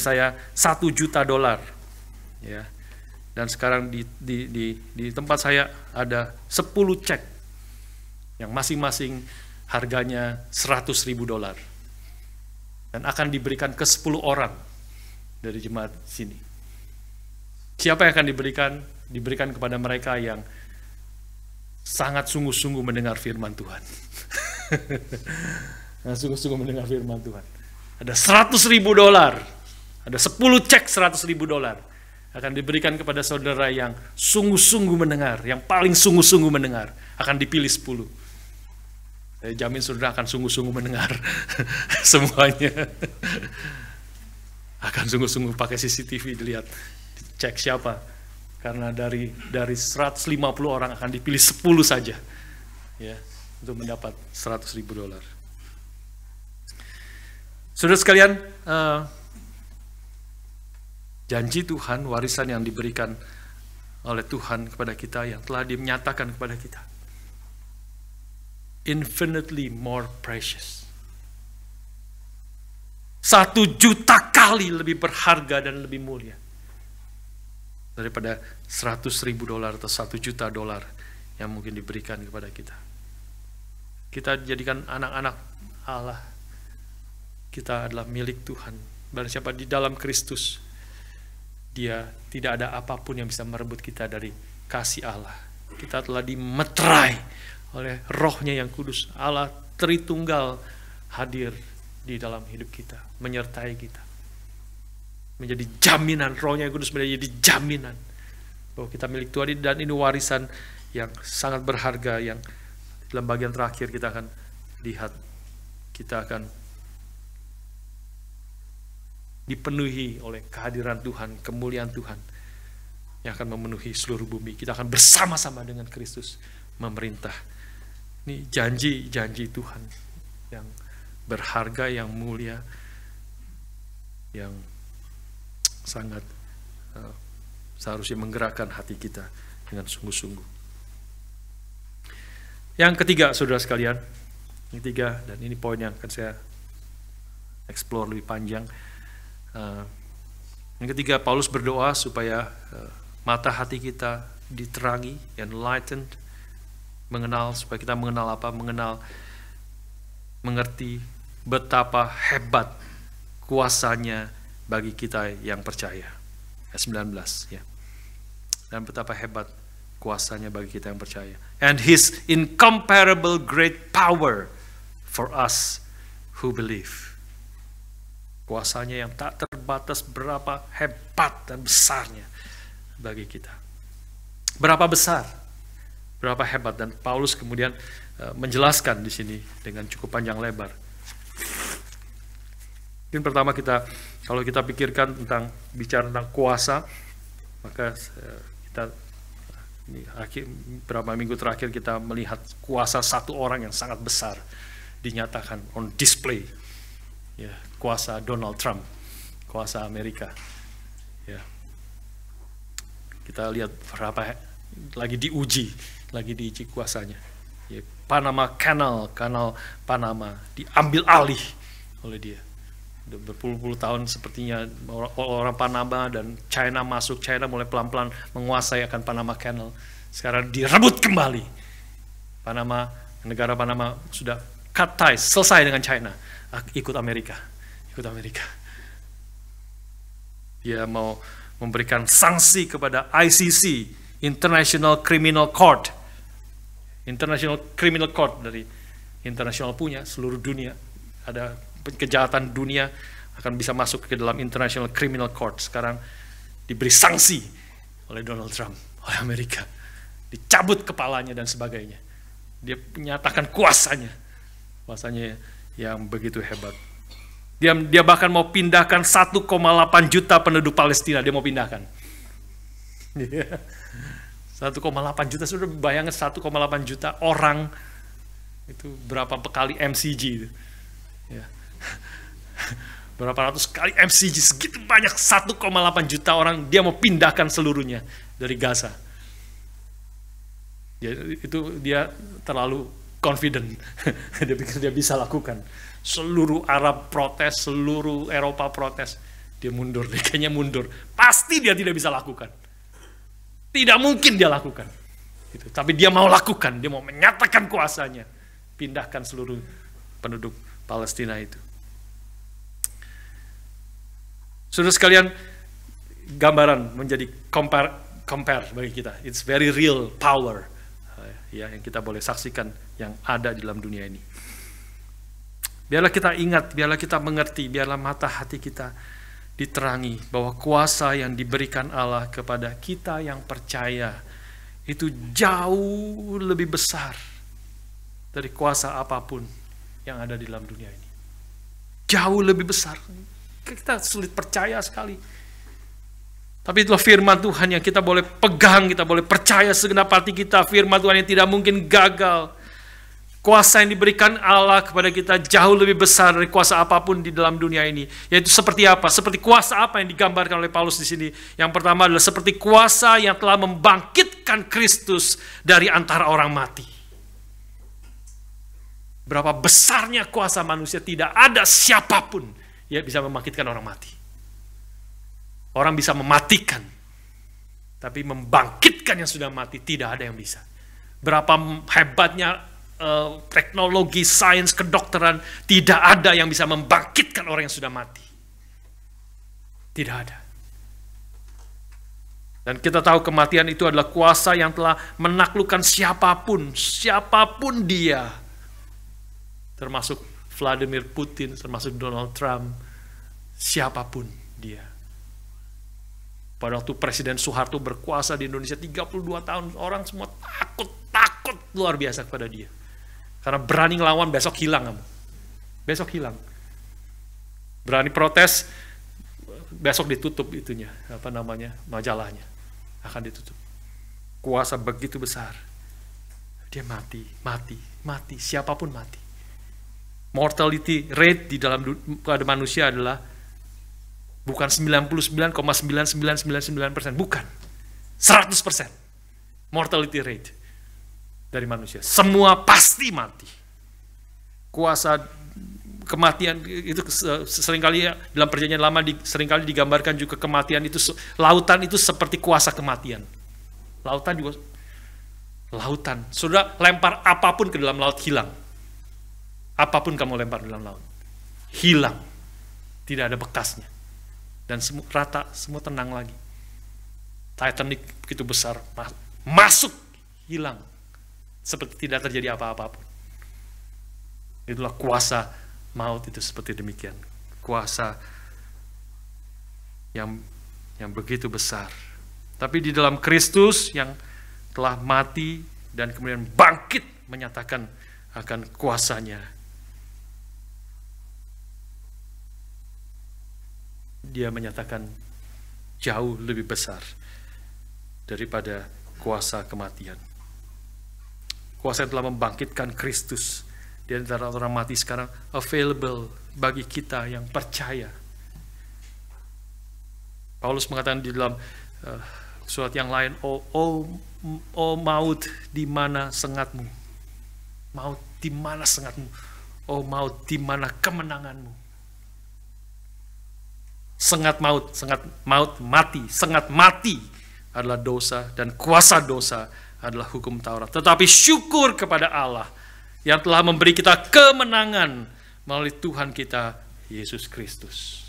saya $1 juta. Ya. Dan sekarang di tempat saya ada 10 cek yang masing-masing harganya $100.000. Dan akan diberikan ke 10 orang dari jemaat sini. Siapa yang akan diberikan? Diberikan kepada mereka yang sangat sungguh-sungguh mendengar firman Tuhan. Sungguh-sungguh mendengar firman Tuhan. Ada $100.000, ada 10 cek $100.000 akan diberikan kepada saudara yang sungguh-sungguh mendengar, yang paling sungguh-sungguh mendengar, akan dipilih 10. Saya jamin saudara akan sungguh-sungguh mendengar semuanya. Akan sungguh-sungguh pakai CCTV dilihat, cek siapa. Karena dari 150 orang akan dipilih 10 saja ya, untuk mendapat $100.000. Saudara sekalian, janji Tuhan, warisan yang diberikan oleh Tuhan kepada kita, yang telah dinyatakan kepada kita, infinitely more precious. 1 juta kali lebih berharga dan lebih mulia daripada $100.000 atau $1 juta yang mungkin diberikan kepada kita. Kita dijadikan anak-anak Allah. Kita adalah milik Tuhan. Barang siapa di dalam Kristus, dia tidak ada apapun yang bisa merebut kita dari kasih Allah. Kita telah dimeterai oleh Roh-Nya yang kudus. Allah Tritunggal hadir di dalam hidup kita, menyertai kita. Menjadi jaminan, Roh-Nya yang kudus menjadi jaminan bahwa kita milik Tuhan, dan ini warisan yang sangat berharga yang dalam bagian terakhir kita akan lihat. Kita akan dipenuhi oleh kehadiran Tuhan, kemuliaan Tuhan yang akan memenuhi seluruh bumi. Kita akan bersama-sama dengan Kristus memerintah. Ini janji Tuhan yang berharga, yang mulia, yang sangat seharusnya menggerakkan hati kita dengan sungguh-sungguh. Yang ketiga, saudara sekalian, yang ketiga, dan ini poin yang akan saya explore lebih panjang. Yang ketiga, Paulus berdoa supaya mata hati kita diterangi, enlightened, mengenal, supaya kita mengenal apa? Mengenal mengerti betapa hebat kuasanya bagi kita yang percaya. Ayat 19 ya. Dan betapa hebat kuasanya bagi kita yang percaya. And his incomparable great power for us who believe. Kuasanya yang tak terbatas, berapa hebat dan besarnya bagi kita. Berapa besar, berapa hebat. Dan Paulus kemudian menjelaskan di sini dengan cukup panjang lebar. Mungkin pertama kalau kita pikirkan bicara tentang kuasa, maka beberapa minggu terakhir kita melihat kuasa satu orang yang sangat besar dinyatakan on display. Ya, kuasa Donald Trump, kuasa Amerika. Ya. Kita lihat berapa lagi diuji kuasanya. Ya, Panama Canal Panama diambil alih oleh dia. Berpuluh-puluh tahun sepertinya orang Panama dan China masuk, China mulai pelan-pelan menguasai akan Panama Canal. Sekarang direbut kembali. Negara Panama sudah cut ties, selesai dengan China. Ikut Amerika. Dia mau memberikan sanksi kepada ICC, International Criminal Court. International Criminal Court dari internasional punya, seluruh dunia. Ada kejahatan dunia akan bisa masuk ke dalam International Criminal Court. Sekarang diberi sanksi oleh Donald Trump, oleh Amerika. Dicabut kepalanya dan sebagainya. Dia menyatakan kuasanya yang begitu hebat. Dia bahkan mau pindahkan 1,8 juta penduduk Palestina, dia mau pindahkan. 1,8 juta, sudah bayangkan 1,8 juta orang, itu berapa kali MCG itu. Ya. Berapa ratus kali MCG, segitu banyak 1,8 juta orang, dia mau pindahkan seluruhnya dari Gaza. Dia terlalu confident. Dia pikir dia bisa lakukan. Seluruh Arab protes, seluruh Eropa protes. Dia mundur, dia kayaknya mundur. Pasti dia tidak bisa lakukan. Tidak mungkin dia lakukan. Tapi dia mau lakukan, dia mau menyatakan kuasanya. Pindahkan seluruh penduduk Palestina itu. Saudara sekalian, gambaran menjadi compare bagi kita. It's very real power. Ya, yang kita boleh saksikan yang ada di dalam dunia ini. Biarlah kita ingat, biarlah kita mengerti, biarlah mata hati kita diterangi bahwa kuasa yang diberikan Allah kepada kita yang percaya itu jauh lebih besar dari kuasa apapun yang ada di dalam dunia ini. Jauh lebih besar. Kita sulit percaya sekali. Tapi itulah firman Tuhan yang kita boleh pegang, kita boleh percaya segenap hati kita. Firman Tuhan yang tidak mungkin gagal. Kuasa yang diberikan Allah kepada kita jauh lebih besar dari kuasa apapun di dalam dunia ini. Yaitu seperti apa? Seperti kuasa apa yang digambarkan oleh Paulus di sini? Yang pertama adalah seperti kuasa yang telah membangkitkan Kristus dari antara orang mati. Berapa besarnya kuasa manusia, tidak ada siapapun yang bisa membangkitkan orang mati. Orang bisa mematikan, tapi membangkitkan yang sudah mati tidak ada yang bisa. Berapa hebatnya teknologi, sains, kedokteran, tidak ada yang bisa membangkitkan orang yang sudah mati. Tidak ada. Dan kita tahu kematian itu adalah kuasa yang telah menaklukkan siapapun dia. Termasuk Vladimir Putin, termasuk Donald Trump, siapapun dia. Pada waktu Presiden Soeharto berkuasa di Indonesia 32 tahun, orang semua takut luar biasa kepada dia. Karena berani ngelawan, besok hilang kamu. Besok hilang. Berani protes, besok ditutup itunya, majalahnya. Akan ditutup. Kuasa begitu besar. Dia mati. Siapapun mati. Mortality rate di dalam pada manusia adalah bukan 99,99999%, bukan. 100% mortality rate dari manusia. Semua pasti mati. Kuasa kematian itu seringkali dalam perjanjian lama seringkali digambarkan juga kematian itu, lautan itu seperti kuasa kematian. Lautan. Saudara lempar apapun ke dalam laut hilang. apapun kamu lempar dalam laut, hilang, tidak ada bekasnya, dan semua rata, semua tenang lagi. Titanic begitu besar, masuk, hilang, seperti tidak terjadi apa-apa pun. Itulah kuasa maut itu seperti demikian, kuasa yang begitu besar. Tapi di dalam Kristus yang telah mati dan kemudian bangkit menyatakan akan kuasanya. Dia menyatakan jauh lebih besar daripada kuasa kematian. Kuasa yang telah membangkitkan Kristus di antara orang mati sekarang available bagi kita yang percaya. Paulus mengatakan di dalam surat yang lain, oh maut, di mana sengatmu? Maut, di mana sengatmu? Oh maut, di mana kemenanganmu? Sengat maut, mati. Sengat mati adalah dosa, dan kuasa dosa adalah hukum Taurat. Tetapi syukur kepada Allah yang telah memberi kita kemenangan melalui Tuhan kita, Yesus Kristus.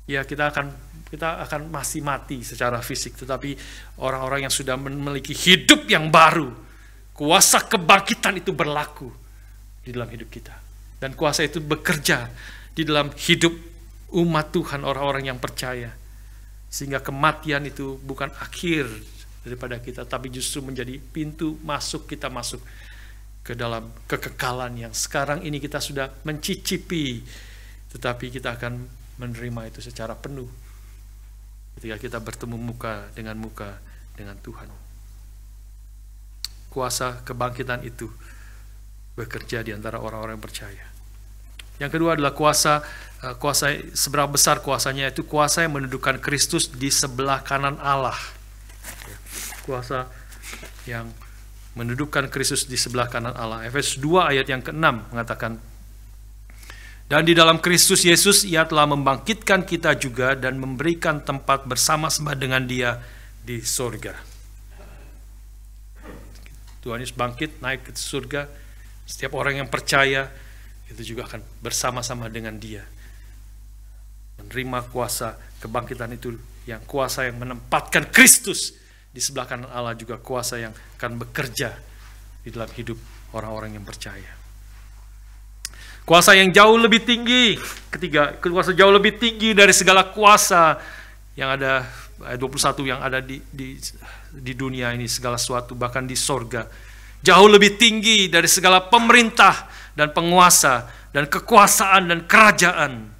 Ya, kita akan masih mati secara fisik, tetapi orang-orang yang sudah memiliki hidup yang baru, kuasa kebangkitan itu berlaku di dalam hidup kita. Dan kuasa itu bekerja di dalam hidup umat Tuhan, orang-orang yang percaya. Sehingga kematian itu bukan akhir daripada kita, tapi justru menjadi pintu masuk, kita masuk ke dalam kekekalan yang sekarang ini kita sudah mencicipi, tetapi kita akan menerima itu secara penuh ketika kita bertemu muka dengan Tuhan. Kuasa kebangkitan itu bekerja di antara orang-orang yang percaya. Yang kedua adalah kuasa seberapa besar kuasanya, itu kuasa yang mendudukkan Kristus di sebelah kanan Allah. Kuasa yang mendudukkan Kristus di sebelah kanan Allah. Efesus 2 ayat yang ke-6 mengatakan, dan di dalam Kristus Yesus ia telah membangkitkan kita juga dan memberikan tempat bersama-sama dengan Dia di surga. Tuhan Yesus bangkit, naik ke surga. Setiap orang yang percaya itu juga akan bersama-sama dengan Dia, menerima kuasa kebangkitan itu, yang kuasa yang menempatkan Kristus di sebelah kanan Allah, juga kuasa yang akan bekerja di dalam hidup orang-orang yang percaya. Kuasa yang jauh lebih tinggi, ketiga, kuasa jauh lebih tinggi dari segala kuasa yang ada, ayat 21, yang ada di dunia ini, segala sesuatu, bahkan di sorga. Jauh lebih tinggi dari segala pemerintah dan penguasa dan kekuasaan dan kerajaan.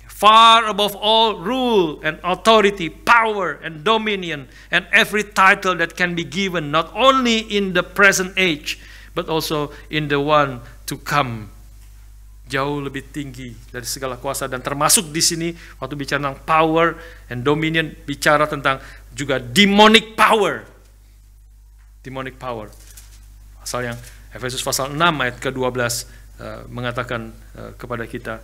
Far above all rule and authority, power and dominion, and every title that can be given, not only in the present age, but also in the one to come. Jauh lebih tinggi dari segala kuasa, dan termasuk di sini waktu bicara tentang power and dominion, bicara tentang juga demonic power. Demonic power. Pasal yang Efesus pasal 6 ayat ke-12 mengatakan kepada kita,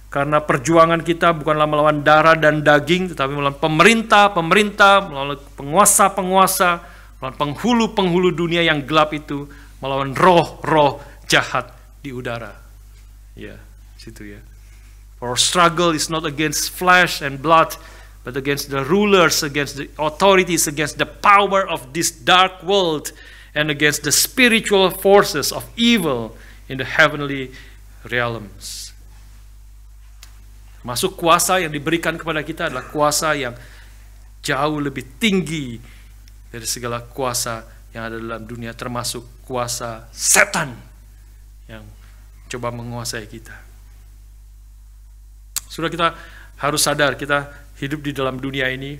karena perjuangan kita bukanlah melawan darah dan daging, tetapi melawan pemerintah-pemerintah, melawan penguasa-penguasa, melawan penghulu-penghulu dunia yang gelap itu, melawan roh-roh jahat di udara. Ya, situ ya. For struggle is not against flesh and blood, but against the rulers, against the authorities, against the power of this dark world, and against the spiritual forces of evil in the heavenly realms. Masuk kuasa yang diberikan kepada kita adalah kuasa yang jauh lebih tinggi dari segala kuasa yang ada dalam dunia, termasuk kuasa setan yang coba menguasai kita. Sudah, kita harus sadar, kita hidup di dalam dunia ini,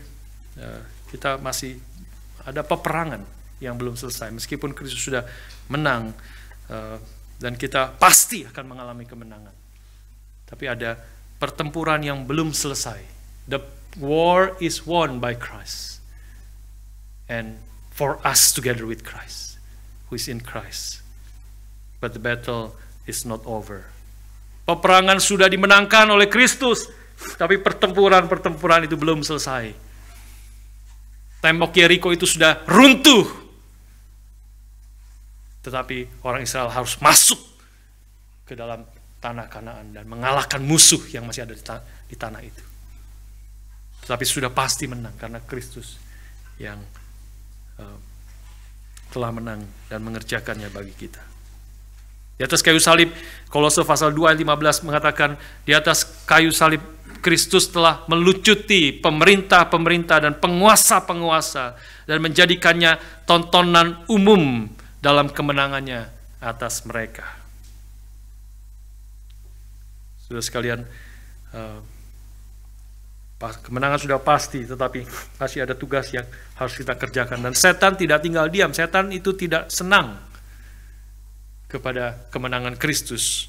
kita masih ada peperangan yang belum selesai. Meskipun Kristus sudah menang, dan kita pasti akan mengalami kemenangan, tapi ada pertempuran yang belum selesai. The war is won by Christ, and for us together with Christ, who is in Christ. But the battle is not over. Peperangan sudah dimenangkan oleh Kristus, tapi pertempuran itu belum selesai. Tembok Yeriko itu sudah runtuh, tetapi orang Israel harus masuk ke dalam tanah Kanaan dan mengalahkan musuh yang masih ada di tanah itu. Tetapi sudah pasti menang karena Kristus yang telah menang dan mengerjakannya bagi kita. Di atas kayu salib, Kolose pasal 2 ayat 15 mengatakan, di atas kayu salib Kristus telah melucuti pemerintah-pemerintah dan penguasa-penguasa dan menjadikannya tontonan umum dalam kemenangannya atas mereka. Saudara sekalian, kemenangan sudah pasti, tetapi masih ada tugas yang harus kita kerjakan. Dan setan tidak tinggal diam, setan itu tidak senang kepada kemenangan Kristus.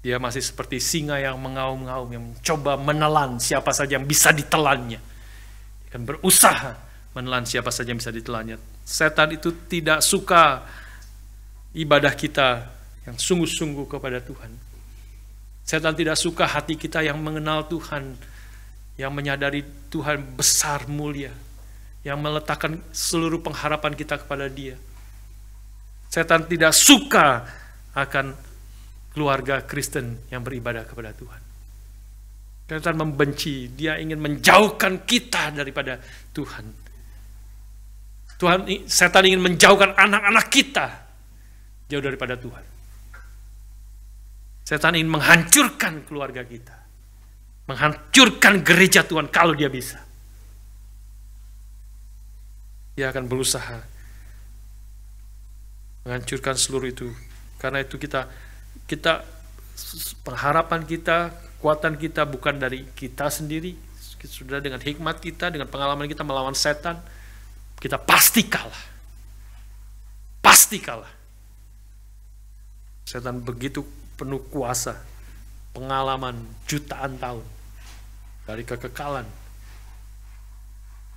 Dia masih seperti singa yang mengaum-ngaum, yang mencoba menelan siapa saja yang bisa ditelannya. Dia akan berusaha menelan siapa saja yang bisa ditelannya. Setan itu tidak suka ibadah kita yang sungguh-sungguh kepada Tuhan. Setan tidak suka hati kita yang mengenal Tuhan, yang menyadari Tuhan besar mulia, yang meletakkan seluruh pengharapan kita kepada Dia. Setan tidak suka akan keluarga Kristen yang beribadah kepada Tuhan. Setan membenci, dia ingin menjauhkan kita daripada Tuhan. Setan ingin menjauhkan anak-anak kita jauh daripada Tuhan. Setan ingin menghancurkan keluarga kita, menghancurkan gereja Tuhan kalau dia bisa. Dia akan berusaha menghancurkan seluruh itu. Karena itu kita pengharapan kita, kekuatan kita bukan dari kita sendiri. Sudah dengan hikmat kita, dengan pengalaman kita melawan setan, kita pasti kalah. Pasti kalah. Setan begitu penuh kuasa, pengalaman jutaan tahun dari kekekalan.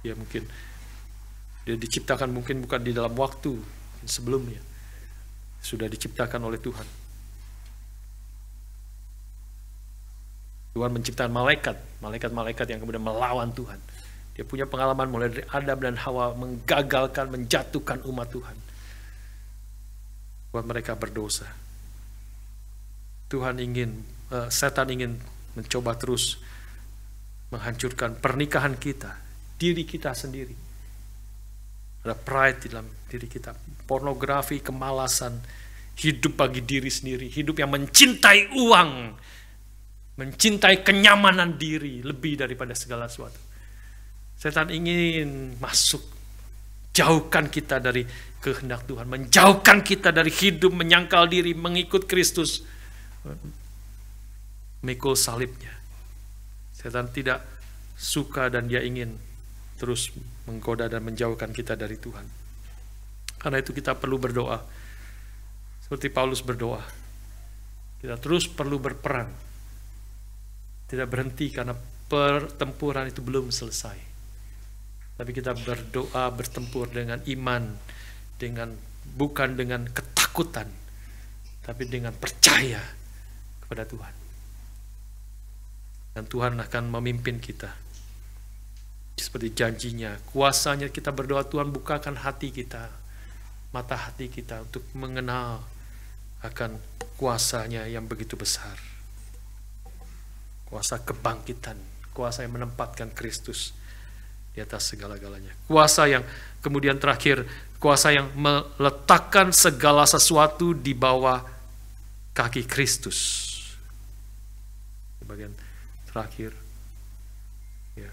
Dia diciptakan mungkin bukan di dalam waktu sebelumnya, sudah diciptakan oleh Tuhan. Tuhan menciptakan malaikat yang kemudian melawan Tuhan. Dia punya pengalaman mulai dari Adam dan Hawa menggagalkan, menjatuhkan umat Tuhan. Buat mereka berdosa. Setan ingin mencoba terus menghancurkan pernikahan kita, diri kita sendiri. Ada pride di dalam diri kita, pornografi, kemalasan, hidup bagi diri sendiri, hidup yang mencintai uang, mencintai kenyamanan diri lebih daripada segala sesuatu. Setan ingin masuk, jauhkan kita dari kehendak Tuhan, menjauhkan kita dari hidup menyangkal diri, mengikut Kristus, memikul salibnya. Setan tidak suka dan dia ingin terus menggoda dan menjauhkan kita dari Tuhan. Karena itu kita perlu berdoa. Seperti Paulus berdoa. Kita terus perlu berperang. Tidak berhenti karena pertempuran itu belum selesai. Tapi kita berdoa, bertempur dengan iman, bukan dengan ketakutan, tapi dengan percaya kepada Tuhan. Dan Tuhan akan memimpin kita. Seperti janjinya, kuasanya kita berdoa, Tuhan bukakan hati kita, mata hati kita untuk mengenal akan kuasanya yang begitu besar. Kuasa kebangkitan, kuasa yang menempatkan Kristus di atas segala-galanya. Kuasa yang kemudian terakhir, kuasa yang meletakkan segala sesuatu di bawah kaki Kristus. Bagian terakhir. Ya.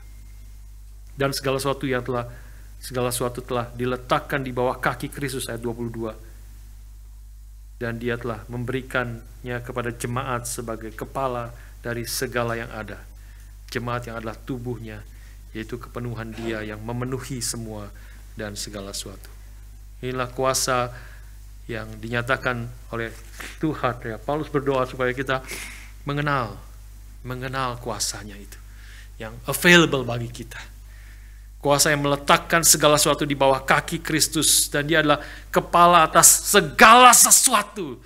Dan segala sesuatu telah diletakkan di bawah kaki Kristus, ayat 22. Dan dia telah memberikannya kepada jemaat sebagai kepala dari segala yang ada. Jemaat yang adalah tubuhnya, yaitu kepenuhan dia yang memenuhi semua dan segala sesuatu. Inilah kuasa yang dinyatakan oleh Tuhan. Ya, Paulus berdoa supaya kita mengenal kuasanya itu, yang available bagi kita. Kuasa yang meletakkan segala sesuatu di bawah kaki Kristus, dan dia adalah kepala atas segala sesuatu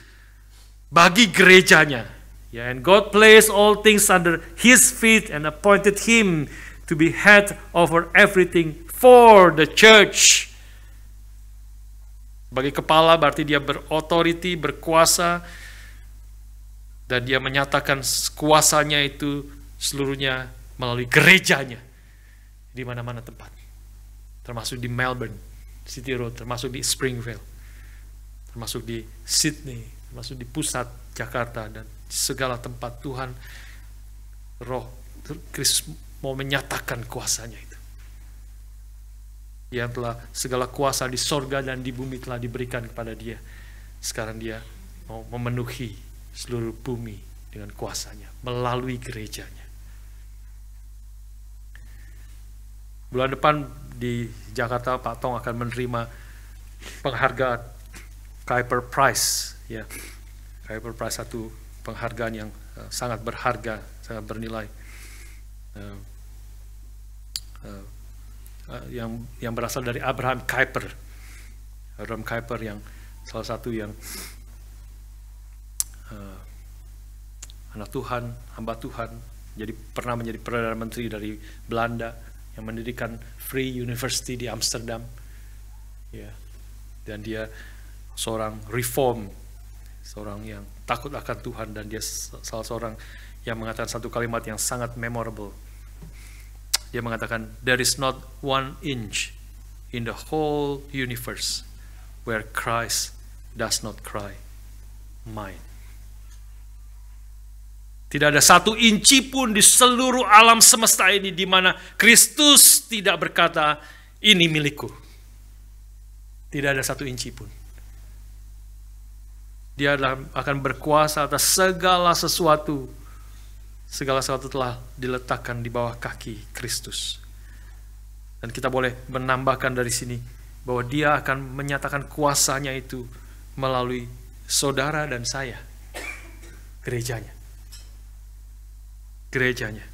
bagi gerejanya. Yeah, and God placed all things under His feet and appointed Him to be head over everything for the church. Sebagai kepala berarti dia berautoriti, berkuasa, dan dia menyatakan kuasanya itu seluruhnya melalui gerejanya di mana-mana tempat. Termasuk di Melbourne, City Road, termasuk di Springville, termasuk di Sydney, termasuk di pusat Jakarta, dan segala tempat Tuhan, Roh Kristus mau menyatakan kuasanya itu. Yang telah segala kuasa di sorga dan di bumi telah diberikan kepada dia. Sekarang dia mau memenuhi seluruh bumi dengan kuasanya melalui gerejanya. Bulan depan di Jakarta Pak Tong akan menerima penghargaan Kuiper Prize, ya. Kuiper Prize, satu penghargaan yang sangat berharga, sangat bernilai, yang berasal dari Abraham Kuyper. Abraham Kuyper yang salah satu yang anak Tuhan, hamba Tuhan, pernah menjadi Perdana Menteri dari Belanda, yang mendirikan Free University di Amsterdam, ya. Dan dia seorang reform, seorang yang takut akan Tuhan, dan dia salah seorang yang mengatakan satu kalimat yang sangat memorable. Dia mengatakan, there is not 1 inch in the whole universe where Christ does not cry, mine. Tidak ada 1 inci pun di seluruh alam semesta ini di mana Kristus tidak berkata, ini milikku. Tidak ada 1 inci pun. Dia akan berkuasa atas segala sesuatu. Segala sesuatu telah diletakkan di bawah kaki Kristus. Dan kita boleh menambahkan dari sini bahwa dia akan menyatakan kuasanya itu melalui saudara dan saya. Gerejanya. Gerejanya.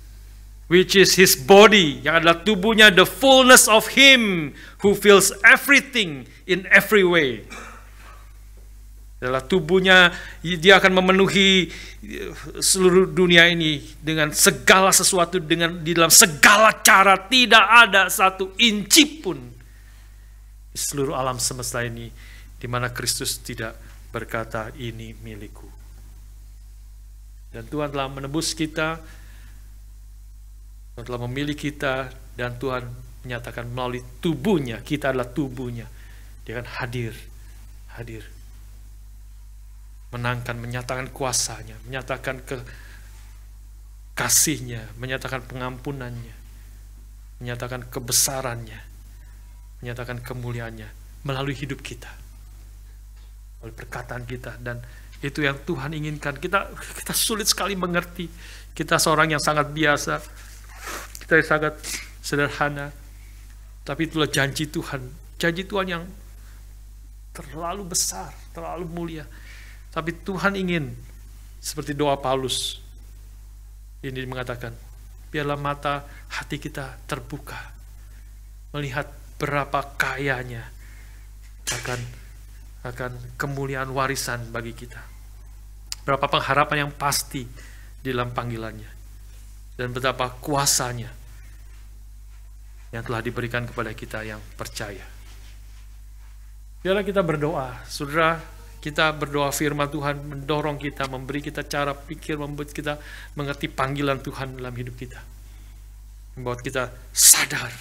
Which is his body, yang adalah tubuhnya, the fullness of him who fills everything in every way. Adalah tubuhnya, dia akan memenuhi seluruh dunia ini dengan segala sesuatu, di dalam segala cara. Tidak ada 1 inci pun di seluruh alam semesta ini di mana Kristus tidak berkata, ini milikku. Dan Tuhan telah menebus kita, Tuhan telah memilih kita, dan Tuhan menyatakan melalui tubuhnya, kita adalah tubuhnya. Dia akan hadir, menyatakan kuasanya, menyatakan kasihnya, menyatakan pengampunannya, menyatakan kebesarannya, menyatakan kemuliaannya melalui hidup kita, melalui perkataan kita. Dan itu yang Tuhan inginkan. Kita sulit sekali mengerti. Kita seorang yang sangat biasa, kita yang sangat sederhana, tapi itulah janji Tuhan yang terlalu besar, terlalu mulia. Tapi Tuhan ingin, seperti doa Paulus ini mengatakan, biarlah mata hati kita terbuka, melihat berapa kayanya akan kemuliaan warisan bagi kita. Berapa pengharapan yang pasti di dalam panggilannya, dan betapa kuasanya yang telah diberikan kepada kita yang percaya. Biarlah kita berdoa, saudara. Kita berdoa, firman Tuhan mendorong kita, memberi kita cara pikir, membuat kita mengerti panggilan Tuhan dalam hidup kita. Membuat kita sadar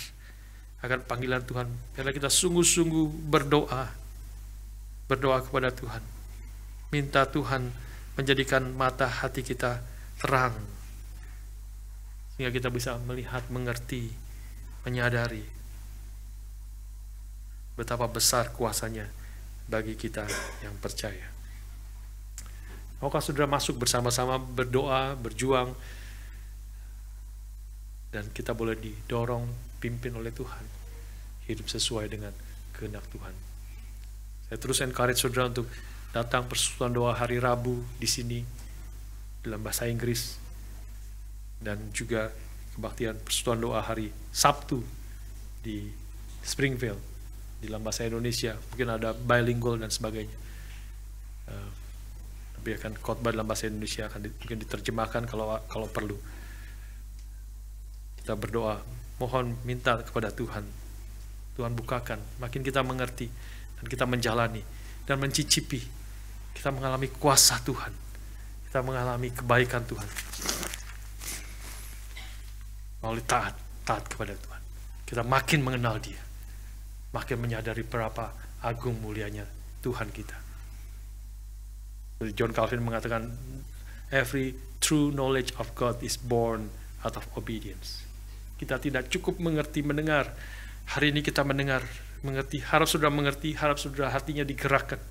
akan panggilan Tuhan. Biarlah kita sungguh-sungguh berdoa kepada Tuhan. Minta Tuhan menjadikan mata hati kita terang, sehingga kita bisa melihat, mengerti, menyadari betapa besar kuasanya bagi kita yang percaya. Maukah saudara masuk bersama-sama berdoa, berjuang, dan kita boleh didorong, pimpin oleh Tuhan, hidup sesuai dengan kehendak Tuhan. Saya terus encourage saudara untuk datang persekutuan doa hari Rabu di sini dalam bahasa Inggris, dan juga kebaktian persekutuan doa hari Sabtu di Springville dalam bahasa Indonesia. Mungkin ada bilingual dan sebagainya. Tapi akan khotbah dalam bahasa Indonesia, akan mungkin diterjemahkan kalau perlu. Kita berdoa, mohon minta kepada Tuhan. Tuhan bukakan, makin kita mengerti, Dan kita menjalani dan mencicipi. Kita mengalami kuasa Tuhan. Kita mengalami kebaikan Tuhan. Melalui taat kepada Tuhan. Kita makin mengenal Dia. Makin menyadari berapa agung mulianya Tuhan kita. John Calvin mengatakan, every true knowledge of God is born out of obedience. Kita tidak cukup mendengar. Hari ini kita mengerti, harap saudara mengerti, harap saudara hatinya digerakkan.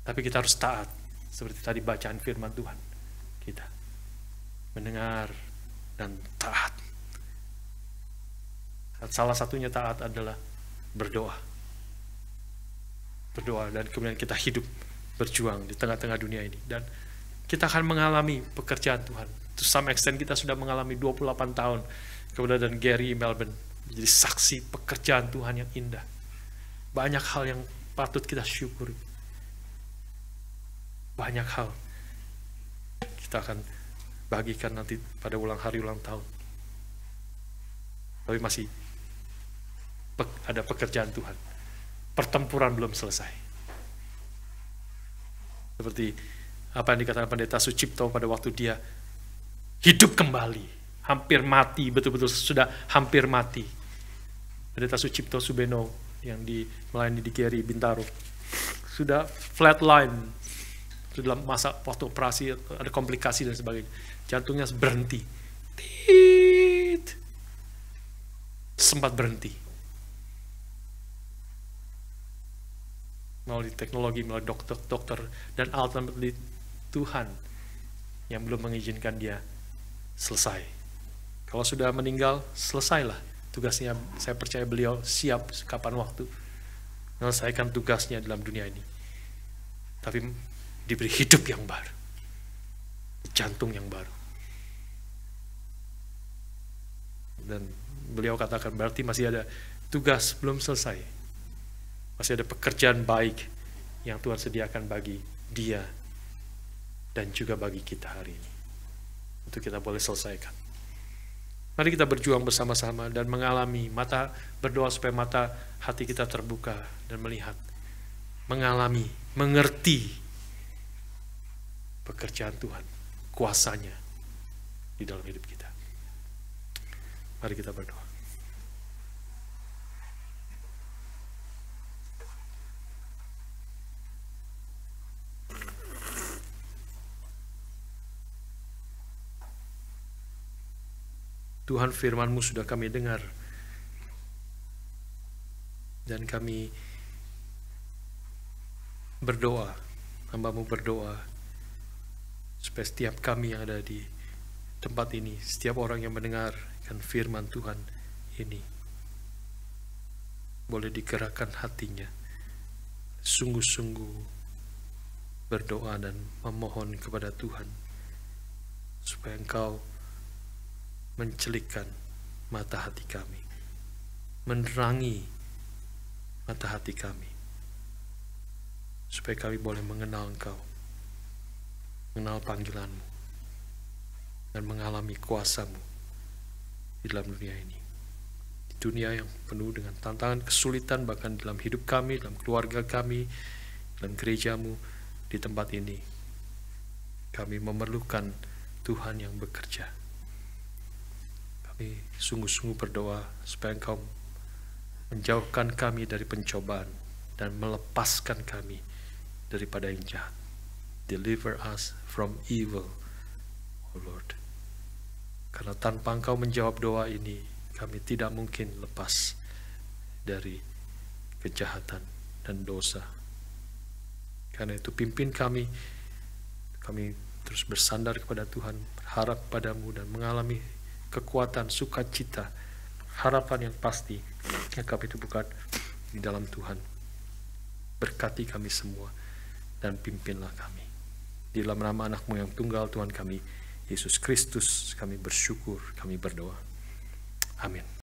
Tapi kita harus taat, seperti tadi bacaan firman Tuhan. Kita mendengar dan taat. Salah satunya taat adalah berdoa. Berdoa dan kemudian kita hidup, berjuang di tengah-tengah dunia ini. Dan kita akan mengalami pekerjaan Tuhan. To some extent kita sudah mengalami 28 tahun keberadaan Gary Melbourne. Menjadi saksi pekerjaan Tuhan yang indah. Banyak hal yang patut kita syukuri. Banyak hal kita akan bagikan nanti pada hari ulang tahun. Tapi masih ada pekerjaan Tuhan. Pertempuran belum selesai. Seperti apa yang dikatakan Pendeta Sucipto pada waktu dia hidup kembali, hampir mati, betul-betul sudah hampir mati. Pendeta Sucipto Subeno yang melayani di Geri Bintaro sudah flatline, sudah dalam masa waktu operasi ada komplikasi dan sebagainya, jantungnya berhenti, sempat berhenti. Melalui teknologi, melalui dokter, dan ultimately Tuhan yang belum mengizinkan dia selesai. Kalau sudah meninggal, selesailah tugasnya. Saya percaya beliau siap kapan waktu menyelesaikan tugasnya dalam dunia ini. Tapi diberi hidup yang baru, jantung yang baru. Dan beliau katakan berarti masih ada tugas belum selesai. Masih ada pekerjaan baik yang Tuhan sediakan bagi dia dan juga bagi kita hari ini. Untuk kita boleh selesaikan. Mari kita berjuang bersama-sama dan mengalami, berdoa supaya mata hati kita terbuka dan melihat, mengalami, mengerti pekerjaan Tuhan, kuasanya di dalam hidup kita. Mari kita berdoa. Tuhan, firman-Mu sudah kami dengar, dan kami berdoa, hamba-Mu berdoa, supaya setiap kami yang ada di tempat ini, setiap orang yang mendengarkan firman Tuhan ini, boleh digerakkan hatinya, sungguh-sungguh berdoa dan memohon kepada Tuhan, supaya Engkau mencelikkan mata hati kami, menerangi mata hati kami, supaya kami boleh mengenal Engkau, mengenal panggilan-Mu, dan mengalami kuasa-Mu di dalam dunia ini. Di dunia yang penuh dengan tantangan, kesulitan, bahkan dalam hidup kami, dalam keluarga kami, dalam gereja-Mu, di tempat ini. Kami memerlukan Tuhan yang bekerja. Kami sungguh-sungguh berdoa supaya Engkau menjauhkan kami dari pencobaan dan melepaskan kami daripada yang jahat. Deliver us from evil, O Lord. Karena tanpa Engkau menjawab doa ini, kami tidak mungkin lepas dari kejahatan dan dosa. Karena itu pimpin kami terus bersandar kepada Tuhan, berharap padamu dan mengalami kekuatan, sukacita, harapan yang pasti yang kami temukan di dalam Tuhan. Berkati kami semua dan pimpinlah kami. Di dalam nama anak-Mu yang tunggal, Tuhan kami, Yesus Kristus, kami bersyukur, kami berdoa. Amin.